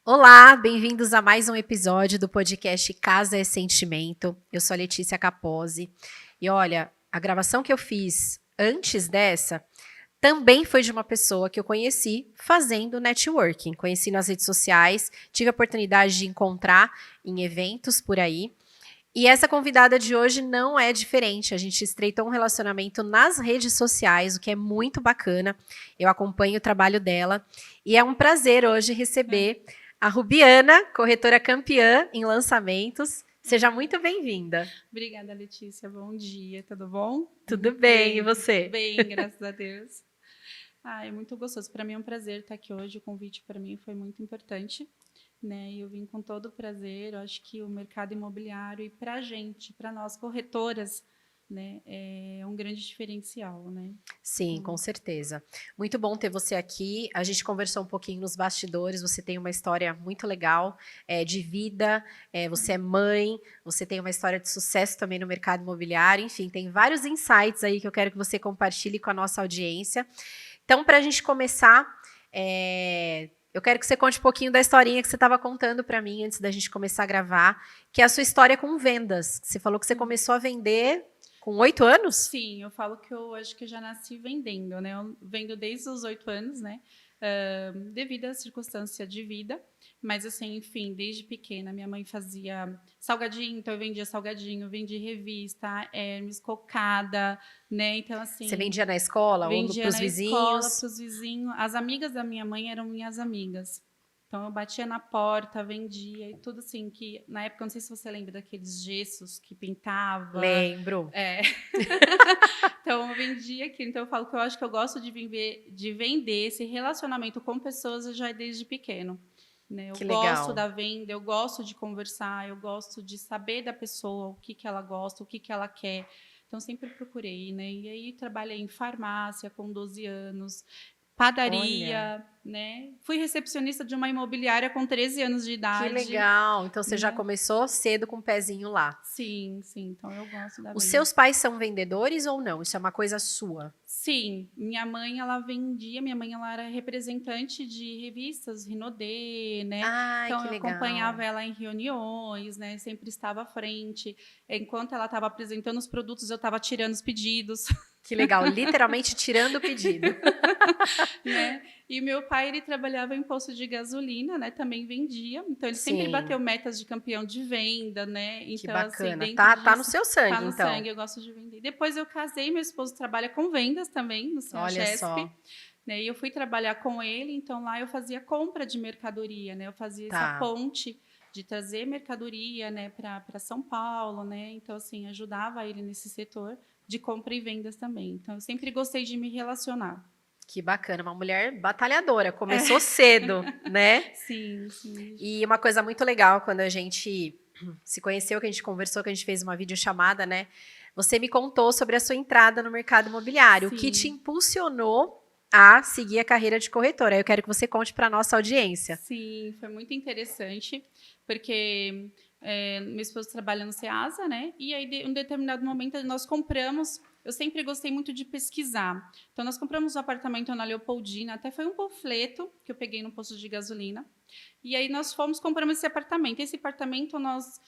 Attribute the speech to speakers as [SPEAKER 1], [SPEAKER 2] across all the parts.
[SPEAKER 1] Olá, bem-vindos a mais um episódio do podcast Casa é Sentimento. Eu sou a Letícia Capozzi e olha, a gravação que eu fiz antes dessa também foi de uma pessoa que eu conheci fazendo networking. Conheci nas redes sociais, tive a oportunidade de encontrar em eventos por aí. E essa convidada de hoje não é diferente. A gente estreitou um relacionamento nas redes sociais, o que é muito bacana. Eu acompanho o trabalho dela e é um prazer hoje receber a Rubiana, corretora campeã em lançamentos. Seja muito bem-vinda.
[SPEAKER 2] Obrigada, Letícia. Bom dia, tudo bom?
[SPEAKER 1] Tudo bem, e você?
[SPEAKER 2] Bem, graças a Deus. É muito gostoso. Para mim é um prazer estar aqui hoje. O convite para mim foi muito importante, né? E eu vim com todo o prazer. Eu acho que o mercado imobiliário e para a gente, para nós corretoras, né, é um grande diferencial, né?
[SPEAKER 1] Sim, com certeza. Muito bom ter você aqui. A gente conversou um pouquinho nos bastidores. Você tem uma história muito legal de vida. Você é mãe. Você tem uma história de sucesso também no mercado imobiliário. Enfim, tem vários insights aí que eu quero que você compartilhe com a nossa audiência. Então, para a gente começar, eu quero que você conte um pouquinho da historinha que você estava contando para mim antes da gente começar a gravar, que é a sua história com vendas. Você falou que você começou a vender com 8 anos?
[SPEAKER 2] Sim, eu falo que eu acho que eu já nasci vendendo, né? Eu vendo desde os 8 anos, né? Devido à circunstância de vida. Mas, assim, enfim, desde pequena, minha mãe fazia salgadinho, então eu vendia salgadinho, vendi revista, Hermes, cocada, né? Então, assim...
[SPEAKER 1] Você vendia na escola ou
[SPEAKER 2] vendia
[SPEAKER 1] para os
[SPEAKER 2] na escola,
[SPEAKER 1] vizinhos?
[SPEAKER 2] para os vizinhos. As amigas da minha mãe eram minhas amigas. Então, eu batia na porta, vendia e tudo assim, que na época, não sei se você lembra daqueles gessos que pintava.
[SPEAKER 1] Lembro.
[SPEAKER 2] Então, eu vendia aquilo. Então, eu falo que eu acho que eu gosto de vender esse relacionamento com pessoas já desde pequeno. Né? Eu gosto da venda, eu gosto de conversar, eu gosto de saber da pessoa, o que ela gosta, o que ela quer. Então, sempre procurei, né? E aí, trabalhei em farmácia com 12 anos, padaria, né? Fui recepcionista de uma imobiliária com 13 anos de idade.
[SPEAKER 1] Que legal! Então, você já
[SPEAKER 2] né?
[SPEAKER 1] começou cedo com o pezinho lá.
[SPEAKER 2] Sim. Então, eu gosto da venda.
[SPEAKER 1] Os seus pais são vendedores ou não? Isso é uma coisa sua?
[SPEAKER 2] Sim, minha mãe ela vendia, minha mãe ela era representante de revistas, Rinodê, né?
[SPEAKER 1] Ai,
[SPEAKER 2] Então
[SPEAKER 1] que
[SPEAKER 2] eu
[SPEAKER 1] legal.
[SPEAKER 2] acompanhava ela em reuniões, né? Sempre estava à frente. Enquanto ela estava apresentando os produtos, eu estava tirando os pedidos.
[SPEAKER 1] Que legal, literalmente tirando o pedido.
[SPEAKER 2] né? E meu pai, ele trabalhava em posto de gasolina, né? Também vendia. Então, ele sempre bateu metas de campeão de venda, né? Então,
[SPEAKER 1] que bacana.
[SPEAKER 2] assim,
[SPEAKER 1] Tá no seu sangue,
[SPEAKER 2] tá no
[SPEAKER 1] então.
[SPEAKER 2] sangue, eu gosto de vender. Depois eu casei, meu esposo trabalha com vendas também, no
[SPEAKER 1] Olha
[SPEAKER 2] Chesp.
[SPEAKER 1] só.
[SPEAKER 2] Né? E eu fui trabalhar com ele, então lá eu fazia compra de mercadoria, né? Eu fazia essa ponte de trazer mercadoria, né, para São Paulo, né? Então, assim, ajudava ele nesse setor de compra e vendas também. Então, eu sempre gostei de me relacionar.
[SPEAKER 1] Que bacana, uma mulher batalhadora, começou cedo, né?
[SPEAKER 2] Sim.
[SPEAKER 1] E uma coisa muito legal, quando a gente se conheceu, que a gente conversou, que a gente fez uma videochamada, né? Você me contou sobre a sua entrada no mercado imobiliário, o que te impulsionou a seguir a carreira de corretora. Eu quero que você conte para a nossa audiência.
[SPEAKER 2] Sim, foi muito interessante, porque meu esposo trabalha no Ceasa, né? E aí, em um determinado momento, nós compramos. Eu sempre gostei muito de pesquisar. Então, nós compramos um apartamento na Leopoldina, até foi um panfleto que eu peguei no posto de gasolina. E aí, nós compramos esse apartamento. Esse apartamento, nós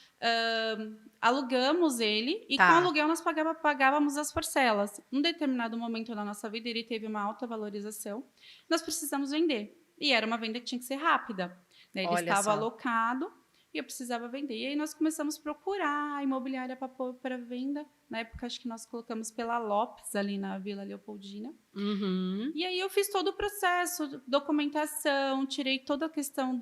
[SPEAKER 2] alugamos ele e com o aluguel nós pagávamos as parcelas. Num determinado momento da nossa vida, ele teve uma alta valorização. Nós precisamos vender. E era uma venda que tinha que ser rápida. Né? Ele estava alocado e eu precisava vender. E aí nós começamos a procurar a imobiliária para pôr para venda. Na época, acho que nós colocamos pela Lopes, ali na Vila Leopoldina.
[SPEAKER 1] Uhum.
[SPEAKER 2] E aí eu fiz todo o processo, documentação, tirei toda a questão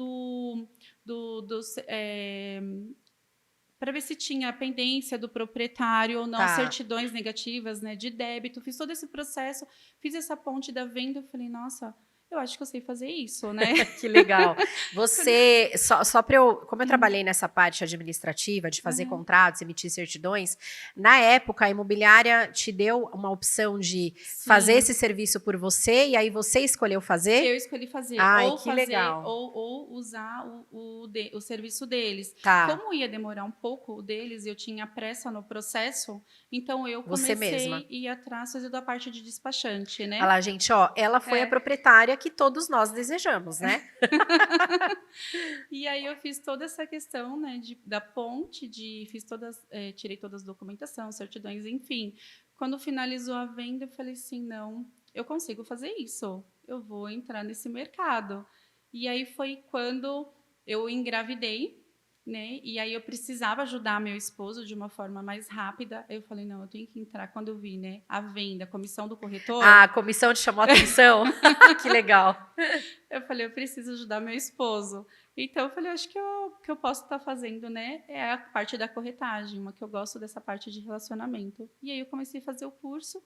[SPEAKER 2] para ver se tinha pendência do proprietário ou não, certidões negativas, né, de débito. Fiz todo esse processo, fiz essa ponte da venda. Eu falei, nossa, eu acho que eu sei fazer isso, né?
[SPEAKER 1] Que legal. Você, só para como eu trabalhei nessa parte administrativa, de fazer contratos, emitir certidões, na época a imobiliária te deu uma opção de fazer esse serviço por você e aí você escolheu fazer?
[SPEAKER 2] Eu escolhi fazer.
[SPEAKER 1] Ai,
[SPEAKER 2] ou
[SPEAKER 1] que
[SPEAKER 2] fazer,
[SPEAKER 1] legal.
[SPEAKER 2] Ou usar o serviço deles. Como ia demorar um pouco o deles, eu tinha pressa no processo, então eu comecei a ir atrás da parte de despachante, né?
[SPEAKER 1] Olha lá, gente, ó, ela foi a proprietária que todos nós desejamos, né?
[SPEAKER 2] E aí eu fiz toda essa questão, né, da ponte, tirei todas as documentações, certidões, enfim. Quando finalizou a venda, eu falei assim, não, eu consigo fazer isso, eu vou entrar nesse mercado. E aí foi quando eu engravidei, né? E aí eu precisava ajudar meu esposo de uma forma mais rápida. Aí eu falei, não, eu tenho que entrar. Quando eu vi, né, a venda, a comissão do corretor.
[SPEAKER 1] Ah, a comissão te chamou a atenção? Que legal.
[SPEAKER 2] Eu falei, eu preciso ajudar meu esposo. Então eu falei, acho que eu posso estar fazendo, né, é a parte da corretagem, uma que eu gosto dessa parte de relacionamento. E aí eu comecei a fazer o curso,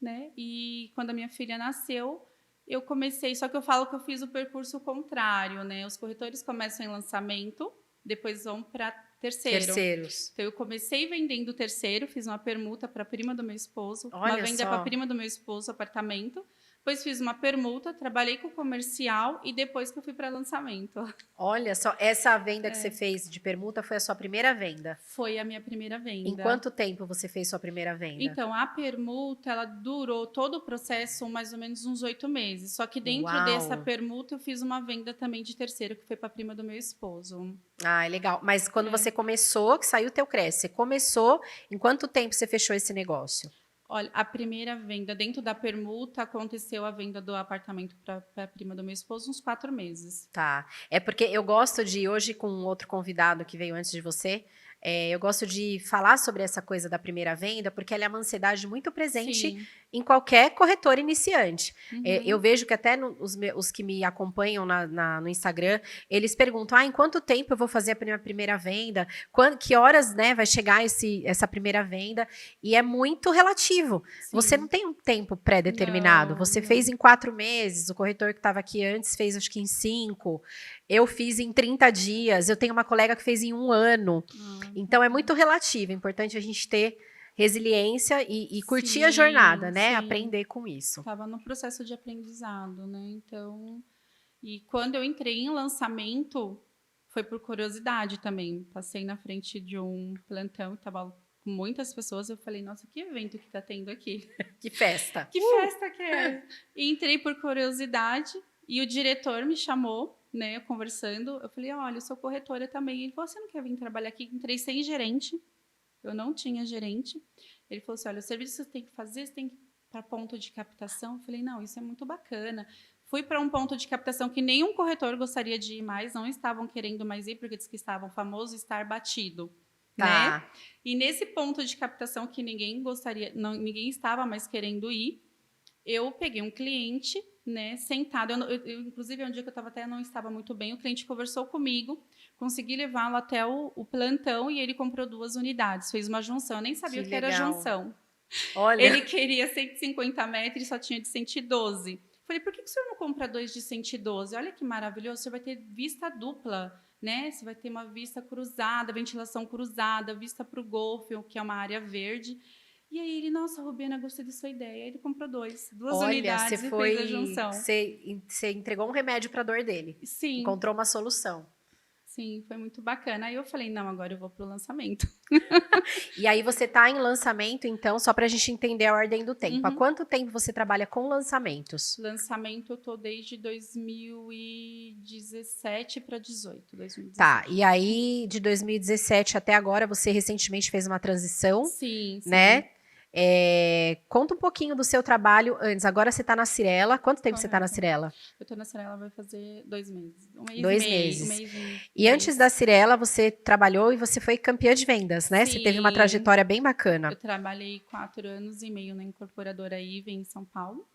[SPEAKER 2] né? E quando a minha filha nasceu, eu comecei, só que eu falo que eu fiz o percurso contrário, né? Os corretores começam em lançamento, depois vão para
[SPEAKER 1] terceiros.
[SPEAKER 2] Então, eu comecei vendendo terceiro, fiz uma permuta para a prima do meu esposo,
[SPEAKER 1] Olha
[SPEAKER 2] uma venda para a prima do meu esposo, apartamento. Depois fiz uma permuta, trabalhei com comercial e depois que eu fui para lançamento.
[SPEAKER 1] Olha só, essa venda que você fez de permuta foi a sua primeira venda?
[SPEAKER 2] Foi a minha primeira venda.
[SPEAKER 1] Em quanto tempo você fez sua primeira venda?
[SPEAKER 2] Então, a permuta, ela durou todo o processo mais ou menos uns 8 meses. Só que dentro
[SPEAKER 1] Uau.
[SPEAKER 2] dessa permuta, eu fiz uma venda também de terceiro, que foi para a prima do meu esposo.
[SPEAKER 1] Ah, é legal. Mas quando você começou, que saiu o teu Cresce, você começou, em quanto tempo você fechou esse negócio?
[SPEAKER 2] Olha, a primeira venda, dentro da permuta, aconteceu a venda do apartamento para a prima do meu esposo, uns 4 meses.
[SPEAKER 1] Tá. É porque eu gosto de, hoje com outro convidado que veio antes de você, eu gosto de falar sobre essa coisa da primeira venda, porque ela é uma ansiedade muito presente em qualquer corretor iniciante. Eu vejo que até os que me acompanham no Instagram, eles perguntam, em quanto tempo eu vou fazer a minha primeira venda? Que horas, né, vai chegar essa primeira venda? E é muito relativo. Sim. Você não tem um tempo pré-determinado. Você fez em 4 meses, o corretor que estava aqui antes fez acho que em 5. Eu fiz em 30 dias, eu tenho uma colega que fez em 1 ano. Então, é muito relativo. É importante a gente ter resiliência e curtir a jornada, né? Sim. Aprender com isso.
[SPEAKER 2] Estava no processo de aprendizado, né? Então, e quando eu entrei em lançamento, foi por curiosidade também. Passei na frente de um plantão, estava com muitas pessoas, eu falei, nossa, que evento que está tendo aqui.
[SPEAKER 1] Que festa.
[SPEAKER 2] Que festa que é. E entrei por curiosidade e o diretor me chamou, né, conversando, eu falei, olha, eu sou corretora também. Ele falou, você não quer vir trabalhar aqui? Entrei sem gerente, eu não tinha gerente. Ele falou assim, olha, o serviço que você tem que fazer, você tem que ir para ponto de captação. Eu falei, não, isso é muito bacana. Fui para um ponto de captação que nenhum corretor gostaria de ir mais, não estavam querendo mais ir, porque diz que estavam famoso estar batido.
[SPEAKER 1] Tá.
[SPEAKER 2] Né? E nesse ponto de captação que ninguém estava mais querendo ir, eu peguei um cliente, né, sentado. Inclusive, um dia que eu não estava muito bem, o cliente conversou comigo, consegui levá-lo até o plantão e ele comprou 2 unidades, fez uma junção. Eu nem sabia o que era junção.
[SPEAKER 1] Olha.
[SPEAKER 2] Ele queria 150 metros e só tinha de 112. Falei, por que o senhor não compra 2 de 112? Olha que maravilhoso, o senhor vai ter vista dupla, né? Você vai ter uma vista cruzada, ventilação cruzada, vista para o Golfo, que é uma área verde. E aí ele, nossa, Rubiana, gostei da sua ideia. Aí ele comprou 2 unidades e fez a junção.
[SPEAKER 1] Você entregou um remédio para a dor dele.
[SPEAKER 2] Sim.
[SPEAKER 1] Encontrou uma solução.
[SPEAKER 2] Sim, foi muito bacana. Aí eu falei, não, agora eu vou para o lançamento.
[SPEAKER 1] E aí você está em lançamento, então, só para a gente entender a ordem do tempo. Há quanto tempo você trabalha com lançamentos?
[SPEAKER 2] Lançamento eu tô desde 2017 para 2018.
[SPEAKER 1] Tá, e aí de 2017 até agora, você recentemente fez uma transição,
[SPEAKER 2] sim.
[SPEAKER 1] Né? Conta um pouquinho do seu trabalho antes. Agora você está na Cirela. Quanto tempo você está na Cirela?
[SPEAKER 2] Eu estou na Cirela vai fazer 2 meses.
[SPEAKER 1] 2 meses. E antes da Cirela, você trabalhou e você foi campeã de vendas, né? Sim. Você teve uma trajetória bem bacana.
[SPEAKER 2] Eu trabalhei 4 anos e meio na incorporadora IVE em São Paulo,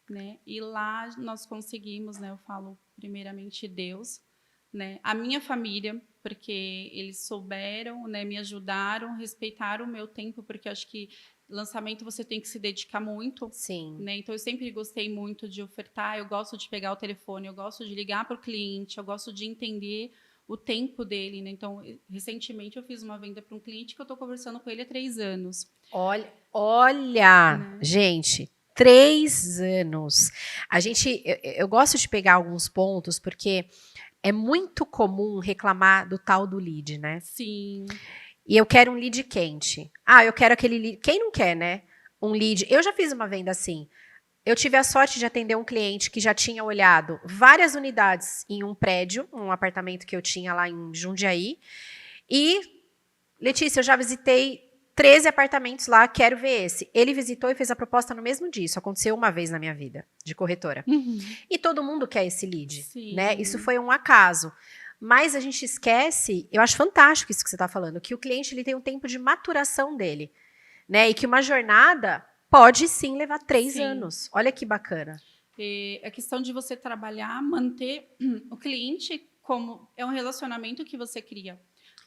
[SPEAKER 2] né? E lá nós conseguimos, né? Eu falo primeiramente Deus, né? A minha família, porque eles souberam, né? Me ajudaram, respeitaram o meu tempo, porque acho que lançamento você tem que se dedicar muito.
[SPEAKER 1] Sim.
[SPEAKER 2] Né? Então, eu sempre gostei muito de ofertar, eu gosto de pegar o telefone, eu gosto de ligar para o cliente, eu gosto de entender o tempo dele. Né? Então, recentemente eu fiz uma venda para um cliente que eu estou conversando com ele há 3 anos.
[SPEAKER 1] Olha, né? Gente, 3 anos. Eu gosto de pegar alguns pontos, porque é muito comum reclamar do tal do lead, né?
[SPEAKER 2] Sim.
[SPEAKER 1] E eu quero um lead quente. Eu quero aquele lead. Quem não quer, né? Um lead. Eu já fiz uma venda assim. eu tive a sorte de atender um cliente que já tinha olhado várias unidades em um prédio, um apartamento que eu tinha lá em Jundiaí. E, Letícia, eu já visitei 13 apartamentos lá, quero ver esse. Ele visitou e fez a proposta no mesmo dia. Isso aconteceu uma vez na minha vida, de corretora. E todo mundo quer esse lead, né? Isso foi um acaso. Mas a gente esquece, eu acho fantástico isso que você está falando, que o cliente ele tem um tempo de maturação dele, né? E que uma jornada pode sim levar 3 anos. Olha que bacana.
[SPEAKER 2] A questão de você trabalhar, manter o cliente como é um relacionamento que você cria.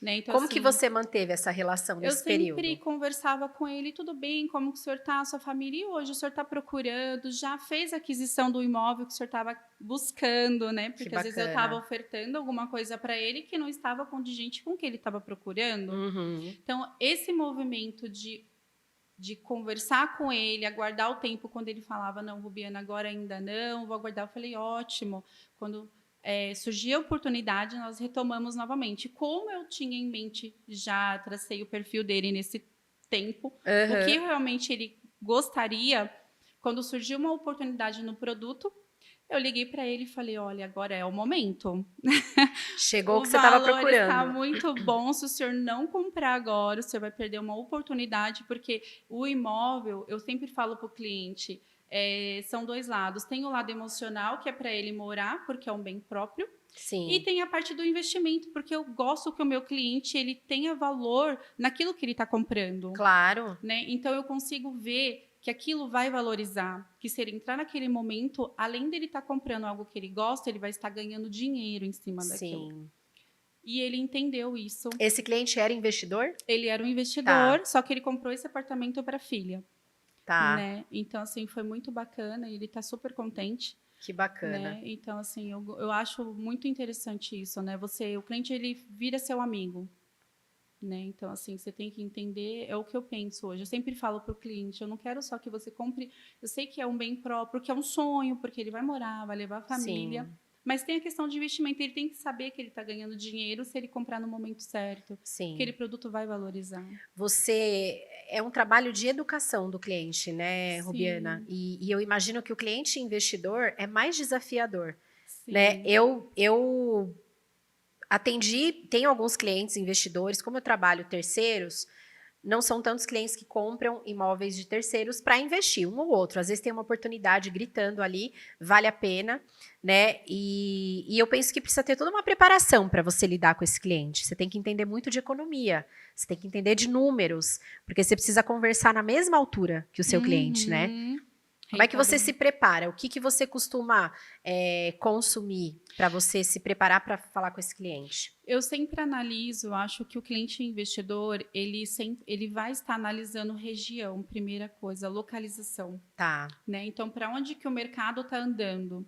[SPEAKER 2] Né? Então,
[SPEAKER 1] como
[SPEAKER 2] assim,
[SPEAKER 1] que você manteve essa relação nesse período?
[SPEAKER 2] Eu sempre conversava com ele, tudo bem, como que o senhor está, a sua família, e hoje o senhor está procurando, já fez a aquisição do imóvel que o senhor estava buscando, né? Porque às vezes eu estava ofertando alguma coisa para ele que não estava condigente com o que ele estava procurando. Então, esse movimento de conversar com ele, aguardar o tempo quando ele falava, não, Rubiana, agora ainda não, vou aguardar. Eu falei, ótimo. Quando surgiu a oportunidade, nós retomamos novamente. Como eu tinha em mente, já tracei o perfil dele nesse tempo, o que realmente ele gostaria, quando surgiu uma oportunidade no produto, eu liguei para ele e falei, olha, agora é o momento.
[SPEAKER 1] Chegou o que você estava procurando. O
[SPEAKER 2] valor está muito bom. Se o senhor não comprar agora, o senhor vai perder uma oportunidade, porque o imóvel, eu sempre falo para o cliente, são 2 lados. Tem o lado emocional, que é para ele morar, porque é um bem próprio.
[SPEAKER 1] Sim.
[SPEAKER 2] E tem a parte do investimento, porque eu gosto que o meu cliente ele tenha valor naquilo que ele está comprando.
[SPEAKER 1] Claro.
[SPEAKER 2] Né? Então, eu consigo ver que aquilo vai valorizar, que se ele entrar naquele momento, além dele estar comprando algo que ele gosta, ele vai estar ganhando dinheiro em cima daquilo.
[SPEAKER 1] Sim.
[SPEAKER 2] E ele entendeu isso.
[SPEAKER 1] Esse cliente era investidor?
[SPEAKER 2] Ele era um investidor, só que ele comprou esse apartamento para a filha.
[SPEAKER 1] Tá.
[SPEAKER 2] Né? Então, assim, foi muito bacana, ele está super contente.
[SPEAKER 1] Que bacana.
[SPEAKER 2] Né? Então, assim, eu acho muito interessante isso, né? O cliente, ele vira seu amigo. Né? Então, assim, você tem que entender, é o que eu penso hoje. Eu sempre falo para o cliente, eu não quero só que você compre, eu sei que é um bem próprio, que é um sonho, porque ele vai morar, vai levar a família, mas tem a questão de investimento, ele tem que saber que ele está ganhando dinheiro se ele comprar no momento certo, que aquele produto vai valorizar.
[SPEAKER 1] Você, é um trabalho de educação do cliente, né, Rubiana? E eu imagino que o cliente investidor é mais desafiador, né? Eu atendi, tenho alguns clientes investidores, como eu trabalho terceiros, não são tantos clientes que compram imóveis de terceiros para investir, um ou outro. Às vezes tem uma oportunidade gritando ali, vale a pena, né? E eu penso que precisa ter toda uma preparação para você lidar com esse cliente. Você tem que entender muito de economia, você tem que entender de números, porque você precisa conversar na mesma altura que o seu cliente, né? Como é que você se prepara? O que você costuma consumir para você se preparar para falar com esse cliente?
[SPEAKER 2] Eu sempre analiso, acho que o cliente investidor, ele vai estar analisando região, primeira coisa, localização.
[SPEAKER 1] Tá.
[SPEAKER 2] Né? Então, para onde que o mercado está andando?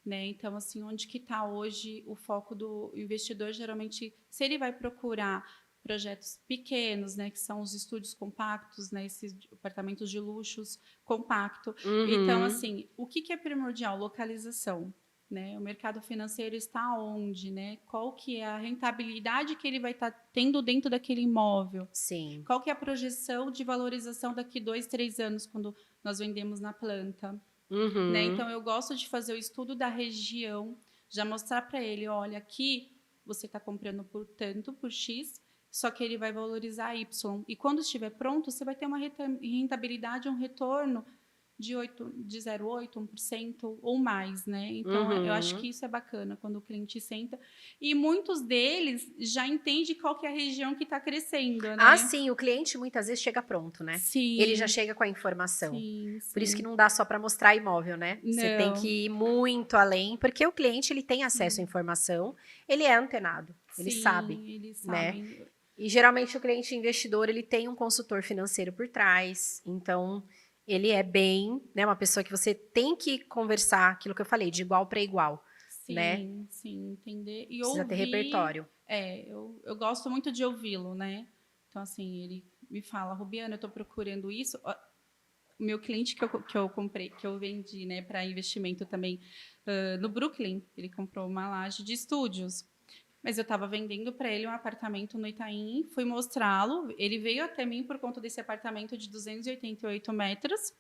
[SPEAKER 2] Né? Então, assim, onde que está hoje o foco do investidor? Geralmente, se ele vai procurar projetos pequenos, né, que são os estúdios compactos, né, esses apartamentos de luxos compacto. Então, assim, o que é primordial? Localização. Né? O mercado financeiro está onde? Né? Qual que é a rentabilidade que ele vai estar tendo dentro daquele imóvel?
[SPEAKER 1] Sim.
[SPEAKER 2] Qual que é a projeção de valorização daqui 2, 3 anos, quando nós vendemos na planta? Né? Então, eu gosto de fazer o estudo da região, já mostrar para ele, olha, aqui você está comprando por tanto, por X, só que ele vai valorizar Y. E quando estiver pronto, você vai ter uma rentabilidade, um retorno de 0,8%, 1% ou mais, né? Então, eu acho que isso é bacana quando o cliente senta. E muitos deles já entendem qual que é a região que está crescendo, né?
[SPEAKER 1] Ah, sim, o cliente muitas vezes chega pronto, né?
[SPEAKER 2] Sim.
[SPEAKER 1] Ele já chega com a informação.
[SPEAKER 2] Sim.
[SPEAKER 1] Por isso que não dá só para mostrar imóvel, né?
[SPEAKER 2] Não.
[SPEAKER 1] Você tem que ir muito além, porque o cliente ele tem acesso à informação, ele é antenado, ele sabe, né? E geralmente o cliente investidor ele tem um consultor financeiro por trás, então ele é bem, né, uma pessoa que você tem que conversar, aquilo que eu falei, de igual para igual, né?
[SPEAKER 2] Sim, entender. E
[SPEAKER 1] precisa ter repertório.
[SPEAKER 2] Eu gosto muito de ouvi-lo, né? Então, assim, ele me fala, Rubiana, eu estou procurando isso. O meu cliente que eu comprei, que eu vendi, né, para investimento também, no Brooklyn, ele comprou uma laje de estúdios. Mas eu estava vendendo para ele um apartamento no Itaim, fui mostrá-lo. Ele veio até mim por conta desse apartamento de 288 metros.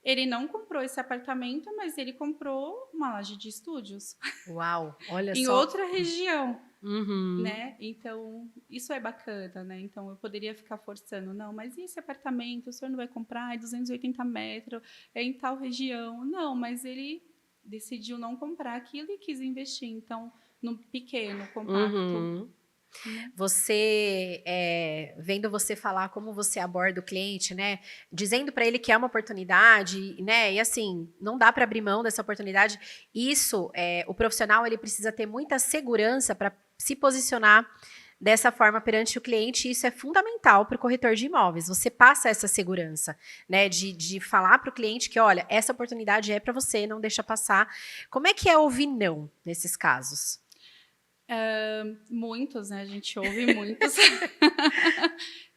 [SPEAKER 2] Ele não comprou esse apartamento, mas ele comprou uma laje de estúdios.
[SPEAKER 1] Uau, olha
[SPEAKER 2] em
[SPEAKER 1] só.
[SPEAKER 2] outra região.
[SPEAKER 1] Uhum.
[SPEAKER 2] Né? Então, isso é bacana, né? Então, eu poderia ficar forçando, não, mas e esse apartamento? O senhor não vai comprar? É 280 metros, é em tal região. Não, mas ele decidiu não comprar aquilo e quis investir, então, no pequeno, compacto.
[SPEAKER 1] Uhum. Você, vendo você falar como você aborda o cliente, né? Dizendo para ele que é uma oportunidade, né? E assim, não dá para abrir mão dessa oportunidade. Isso, o profissional, ele precisa ter muita segurança para se posicionar dessa forma perante o cliente, e isso é fundamental para o corretor de imóveis. Você passa essa segurança, né? De falar para o cliente que, olha, essa oportunidade é para você, não deixa passar. Como é que é ouvir não nesses casos?
[SPEAKER 2] Muitos, né? A gente ouve muitos.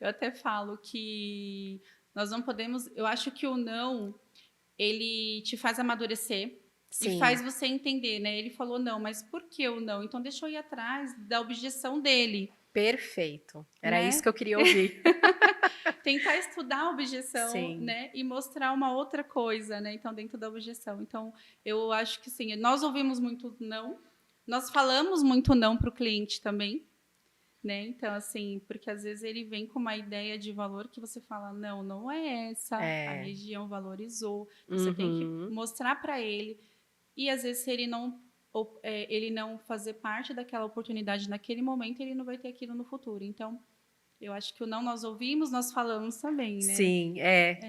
[SPEAKER 2] Eu até falo que nós não podemos. Eu acho que o não, ele te faz amadurecer.
[SPEAKER 1] Sim.
[SPEAKER 2] E faz você entender, né? Ele falou não, mas por que o não? Então deixa eu ir atrás da objeção dele.
[SPEAKER 1] Perfeito. Era
[SPEAKER 2] né?
[SPEAKER 1] isso que eu queria ouvir.
[SPEAKER 2] Tentar estudar a objeção,
[SPEAKER 1] Sim.
[SPEAKER 2] né? E mostrar uma outra coisa, né? Então, dentro da objeção. Então, eu acho que sim, nós ouvimos muito não, nós falamos muito não para o cliente também, né? Então, assim, porque às vezes ele vem com uma ideia de valor que você fala, não, não é essa, a região valorizou, você tem que mostrar para ele. E às vezes, se ele não fazer parte daquela oportunidade naquele momento, ele não vai ter aquilo no futuro. Então, eu acho que o não nós ouvimos, nós falamos também, né?
[SPEAKER 1] Sim,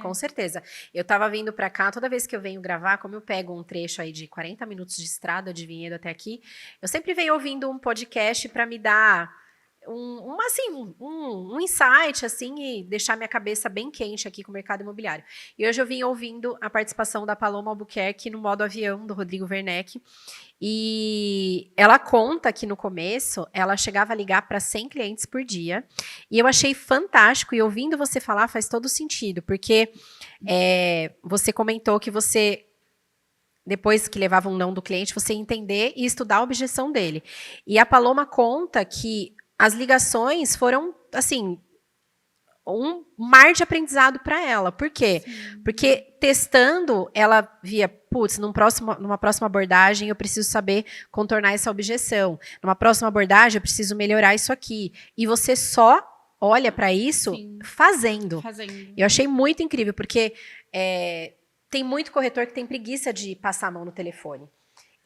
[SPEAKER 1] com certeza. Eu tava vindo pra cá, toda vez que eu venho gravar, como eu pego um trecho aí de 40 minutos de estrada de Vinhedo até aqui, eu sempre venho ouvindo um podcast para me dar um insight, assim, e deixar minha cabeça bem quente aqui com o mercado imobiliário. E hoje eu vim ouvindo a participação da Paloma Albuquerque no modo avião, do Rodrigo Werneck, e ela conta que no começo ela chegava a ligar para 100 clientes por dia, e eu achei fantástico, e ouvindo você falar faz todo sentido, porque você comentou que você, depois que levava um não do cliente, você ia entender e estudar a objeção dele. E a Paloma conta que as ligações foram, assim, um mar de aprendizado para ela. Por quê? Sim. Porque testando, ela via, putz, numa próxima abordagem eu preciso saber contornar essa objeção. Numa próxima abordagem eu preciso melhorar isso aqui. E você só olha para isso fazendo. Eu achei muito incrível, porque tem muito corretor que tem preguiça de passar a mão no telefone.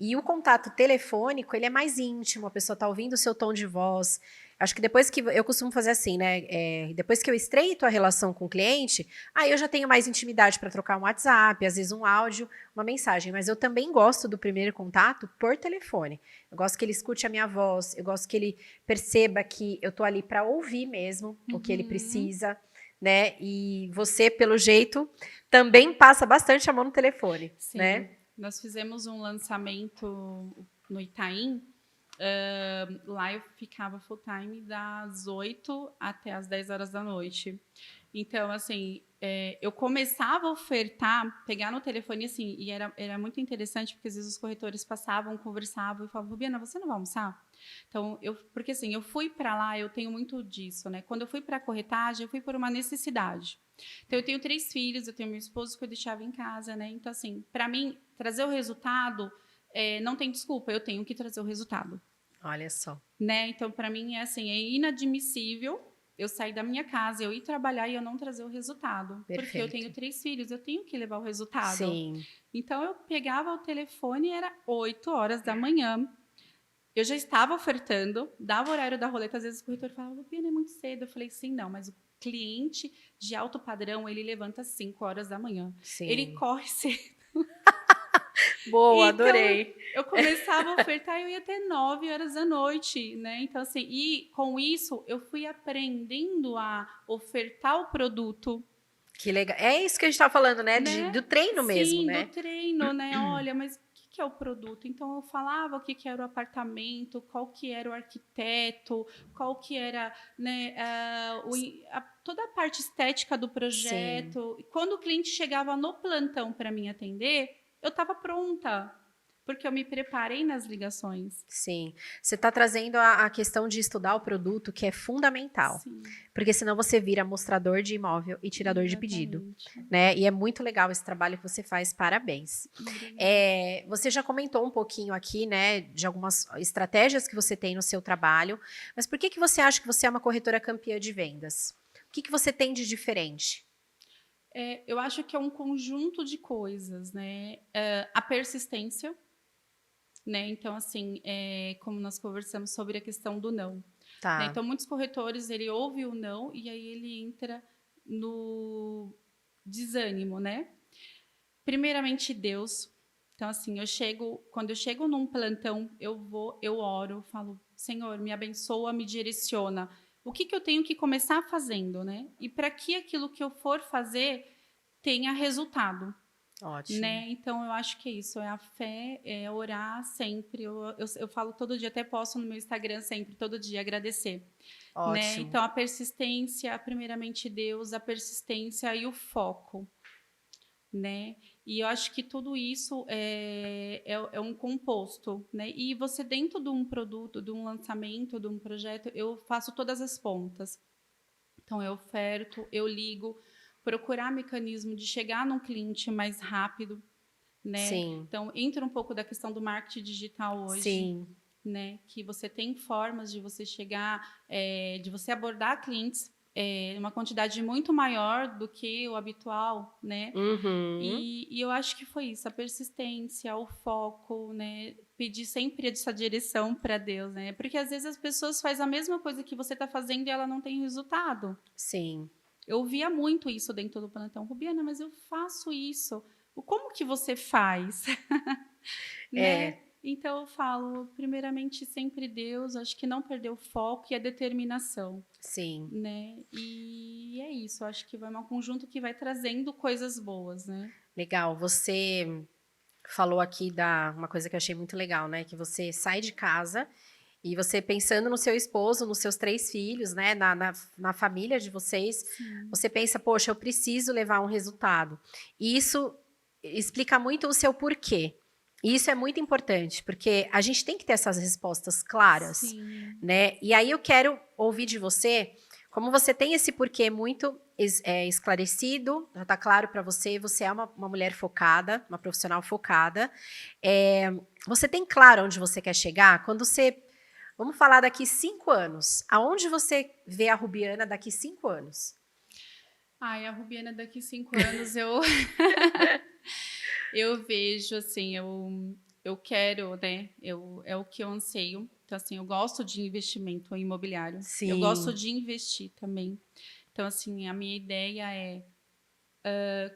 [SPEAKER 1] E o contato telefônico, ele é mais íntimo, a pessoa está ouvindo o seu tom de voz. Acho que depois que, eu costumo fazer assim, né, depois que eu estreito a relação com o cliente, aí eu já tenho mais intimidade para trocar um WhatsApp, às vezes um áudio, uma mensagem. Mas eu também gosto do primeiro contato por telefone. Eu gosto que ele escute a minha voz, eu gosto que ele perceba que eu tô ali para ouvir mesmo o que ele precisa, né? E você, pelo jeito, também passa bastante a mão no telefone,
[SPEAKER 2] Sim.
[SPEAKER 1] né?
[SPEAKER 2] Nós fizemos um lançamento no Itaim. Lá eu ficava full time das 8 até as 10 horas da noite. Então, assim, eu começava a ofertar, pegar no telefone, assim, e era muito interessante, porque às vezes os corretores passavam, conversavam e falavam, Rubiana, você não vai almoçar? Então, porque assim, eu fui para lá, eu tenho muito disso, né? Quando eu fui para a corretagem, eu fui por uma necessidade. Então, eu tenho 3 filhos, eu tenho meu esposo que eu deixava em casa, né? Então, assim, para mim, trazer o resultado, não tem desculpa, eu tenho que trazer o resultado.
[SPEAKER 1] Olha só.
[SPEAKER 2] Né? Então, para mim, é inadmissível eu sair da minha casa, eu ir trabalhar e eu não trazer o resultado. Perfeito. Porque eu tenho 3 filhos, eu tenho que levar o resultado.
[SPEAKER 1] Sim.
[SPEAKER 2] Então, eu pegava o telefone, era 8 horas da manhã, eu já estava ofertando, dava o horário da roleta, às vezes o corretor falava, Lupiana, é muito cedo. Eu falei, sim, não, mas o cliente de alto padrão, ele levanta às 5 horas da manhã. Sim. Ele corre cedo.
[SPEAKER 1] Boa, então, adorei.
[SPEAKER 2] Eu começava a ofertar e eu ia até 9 horas da noite, né? Então, assim, e com isso eu fui aprendendo a ofertar o produto.
[SPEAKER 1] Que legal. É isso que a gente estava falando, né? Do treino mesmo, né?
[SPEAKER 2] Sim, do treino, né? Olha, mas o que é o produto? Então, eu falava o que era o apartamento, qual que era o arquiteto, qual que era, né, toda a parte estética do projeto. Sim. E quando o cliente chegava no plantão para mim atender, eu estava pronta. porque eu me preparei nas ligações.
[SPEAKER 1] Sim. Você está trazendo a questão de estudar o produto, que é fundamental.
[SPEAKER 2] Sim.
[SPEAKER 1] Porque senão você vira mostrador de imóvel e tirador de pedido. Né? E é muito legal esse trabalho que você faz, parabéns. Você já comentou um pouquinho aqui, né, de algumas estratégias que você tem no seu trabalho, mas por que você acha que você é uma corretora campeã de vendas? O que você tem de diferente?
[SPEAKER 2] Eu acho que é um conjunto de coisas, né? A persistência, né? Então, assim, como nós conversamos sobre a questão do não.
[SPEAKER 1] Tá.
[SPEAKER 2] Né? Então, muitos corretores, ele ouve o não e aí ele entra no desânimo, né? Primeiramente, Deus. Então, assim, quando eu chego num plantão, eu oro, falo, Senhor, me abençoa, me direciona. O que eu tenho que começar fazendo, né? E para que aquilo que eu for fazer tenha resultado.
[SPEAKER 1] Ótimo.
[SPEAKER 2] Né? Então, eu acho que é isso, é a fé, é orar sempre. Eu falo todo dia, até posto no meu Instagram sempre, todo dia, agradecer.
[SPEAKER 1] Ótimo.
[SPEAKER 2] Né? Então, a persistência, primeiramente Deus, a persistência e o foco. Né? E eu acho que tudo isso é um composto, né? E você dentro de um produto, de um lançamento, de um projeto, eu faço todas as pontas. Então, eu oferto, eu ligo, procurar mecanismo de chegar num cliente mais rápido, né?
[SPEAKER 1] Sim.
[SPEAKER 2] Então, entra um pouco da questão do marketing digital hoje.
[SPEAKER 1] Sim.
[SPEAKER 2] Né? Que você tem formas de você chegar, de você abordar clientes uma quantidade muito maior do que o habitual, né?
[SPEAKER 1] Uhum.
[SPEAKER 2] E eu acho que foi isso, a persistência, o foco, né? Pedir sempre essa direção para Deus, né? Porque às vezes as pessoas fazem a mesma coisa que você está fazendo e ela não tem resultado.
[SPEAKER 1] Sim.
[SPEAKER 2] Eu ouvia muito isso dentro do plantão. Rubiana, mas eu faço isso. Como que você faz? Né? Então eu falo, primeiramente, sempre Deus, acho que não perder o foco e a determinação.
[SPEAKER 1] Sim.
[SPEAKER 2] Né? E é isso, acho que vai um conjunto que vai trazendo coisas boas, né?
[SPEAKER 1] Legal, você falou aqui uma coisa que eu achei muito legal, né? Que você sai de casa e você pensando no seu esposo, nos seus 3 filhos, né? Na família de vocês,
[SPEAKER 2] Sim.
[SPEAKER 1] Você pensa, poxa, eu preciso levar um resultado. E isso explica muito o seu porquê. E isso é muito importante, porque a gente tem que ter essas respostas claras,
[SPEAKER 2] Sim.
[SPEAKER 1] né? E aí eu quero ouvir de você, como você tem esse porquê muito esclarecido, já está claro para você, você é uma mulher focada, uma profissional focada. Você tem claro onde você quer chegar? Quando você... Vamos falar daqui 5 anos. Aonde você vê a Rubiana daqui 5 anos?
[SPEAKER 2] Ai, a Rubiana daqui 5 anos eu vejo, assim, eu quero, né? É o que eu anseio. Então, assim, eu gosto de investimento imobiliário.
[SPEAKER 1] Sim.
[SPEAKER 2] Eu gosto de investir também. Então, assim, a minha ideia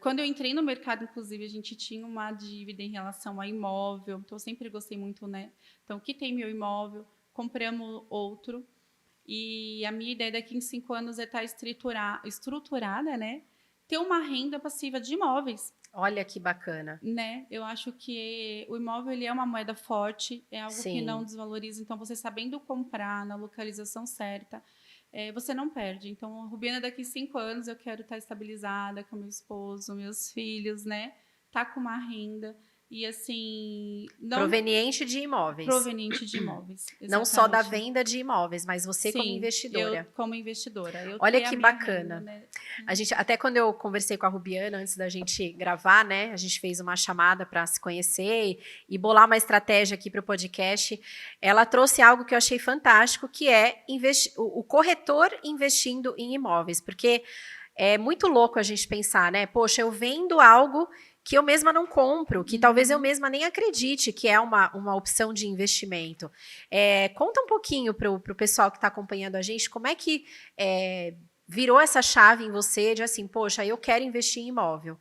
[SPEAKER 2] quando eu entrei no mercado, inclusive, a gente tinha uma dívida em relação a imóvel. Então, eu sempre gostei muito, né? Então, quitei meu imóvel, compramos outro. E a minha ideia daqui em 5 anos é estar estruturada, né? Ter uma renda passiva de imóveis.
[SPEAKER 1] Olha que bacana.
[SPEAKER 2] Né? Eu acho que o imóvel ele é uma moeda forte, é algo
[SPEAKER 1] Sim.
[SPEAKER 2] que não desvaloriza. Então, você sabendo comprar na localização certa, você não perde. Então, a Rubiana, daqui 5 anos, eu quero estar estabilizada com meu esposo, meus filhos, né? Tá com uma renda. E assim.
[SPEAKER 1] Proveniente de imóveis.
[SPEAKER 2] Proveniente de imóveis. Exatamente.
[SPEAKER 1] Não só da venda de imóveis, mas você como
[SPEAKER 2] Sim,
[SPEAKER 1] investidora.
[SPEAKER 2] Eu como investidora.
[SPEAKER 1] Olha que bacana.
[SPEAKER 2] Renda, né?
[SPEAKER 1] A gente, até quando eu conversei com a Rubiana antes da gente gravar, né? A gente fez uma chamada para se conhecer e bolar uma estratégia aqui para o podcast. Ela trouxe algo que eu achei fantástico, que é o corretor investindo em imóveis, porque é muito louco a gente pensar, né? Poxa, eu vendo algo que eu mesma não compro, que talvez eu mesma nem acredite que é uma opção de investimento. Conta um pouquinho para o pessoal que está acompanhando a gente, como é que virou essa chave em você de assim, poxa, eu quero investir em imóvel?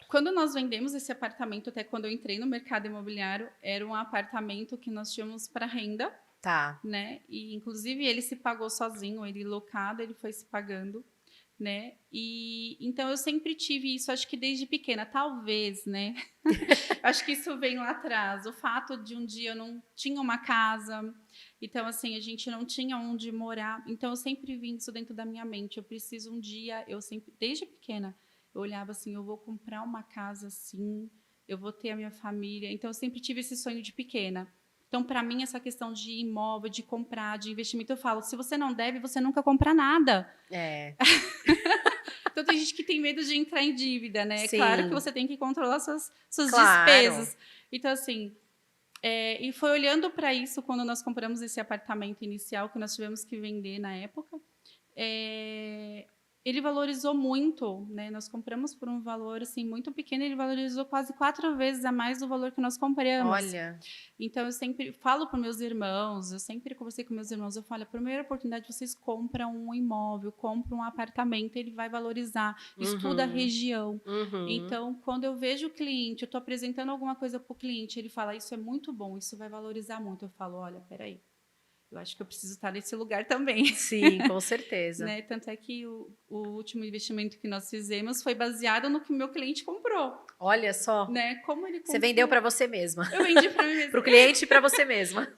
[SPEAKER 2] Quando nós vendemos esse apartamento, até quando eu entrei no mercado imobiliário, era um apartamento que nós tínhamos para renda.
[SPEAKER 1] Tá.
[SPEAKER 2] Né? E, inclusive, ele se pagou sozinho, ele locado, ele foi se pagando. Né? E então eu sempre tive isso, acho que desde pequena, talvez, né? Acho que isso vem lá atrás. O fato de um dia eu não tinha uma casa, então assim, a gente não tinha onde morar. Então eu sempre vim isso dentro da minha mente. Eu preciso um dia, eu sempre, desde pequena, eu olhava assim, eu vou comprar uma casa assim, eu vou ter a minha família. Então, eu sempre tive esse sonho de pequena. Então, para mim, essa questão de imóvel, de comprar, de investimento, eu falo, se você não deve, você nunca compra nada. Então, tem gente que tem medo de entrar em dívida, né?
[SPEAKER 1] Sim.
[SPEAKER 2] Claro que você tem que controlar suas despesas. Então, assim, e foi olhando para isso quando nós compramos esse apartamento inicial, que nós tivemos que vender na época. Ele valorizou muito, né? Nós compramos por um valor assim muito pequeno, ele valorizou quase 4 vezes a mais do valor que nós compramos.
[SPEAKER 1] Olha.
[SPEAKER 2] Então eu sempre falo para meus irmãos, eu sempre conversei com meus irmãos, eu falo, a primeira oportunidade vocês compram um imóvel, compram um apartamento, ele vai valorizar, estuda a região. Então, quando eu vejo o cliente, eu estou apresentando alguma coisa para o cliente, ele fala, isso é muito bom, isso vai valorizar muito. Eu falo, olha, peraí. Eu acho que eu preciso estar nesse lugar também.
[SPEAKER 1] Sim, com certeza.
[SPEAKER 2] Né? Tanto é que o último investimento que nós fizemos foi baseado no que o meu cliente comprou.
[SPEAKER 1] Olha só.
[SPEAKER 2] Né? Como ele comprou,
[SPEAKER 1] você vendeu para você mesma.
[SPEAKER 2] Eu vendi para mim mesma.
[SPEAKER 1] Para o cliente e para você mesma.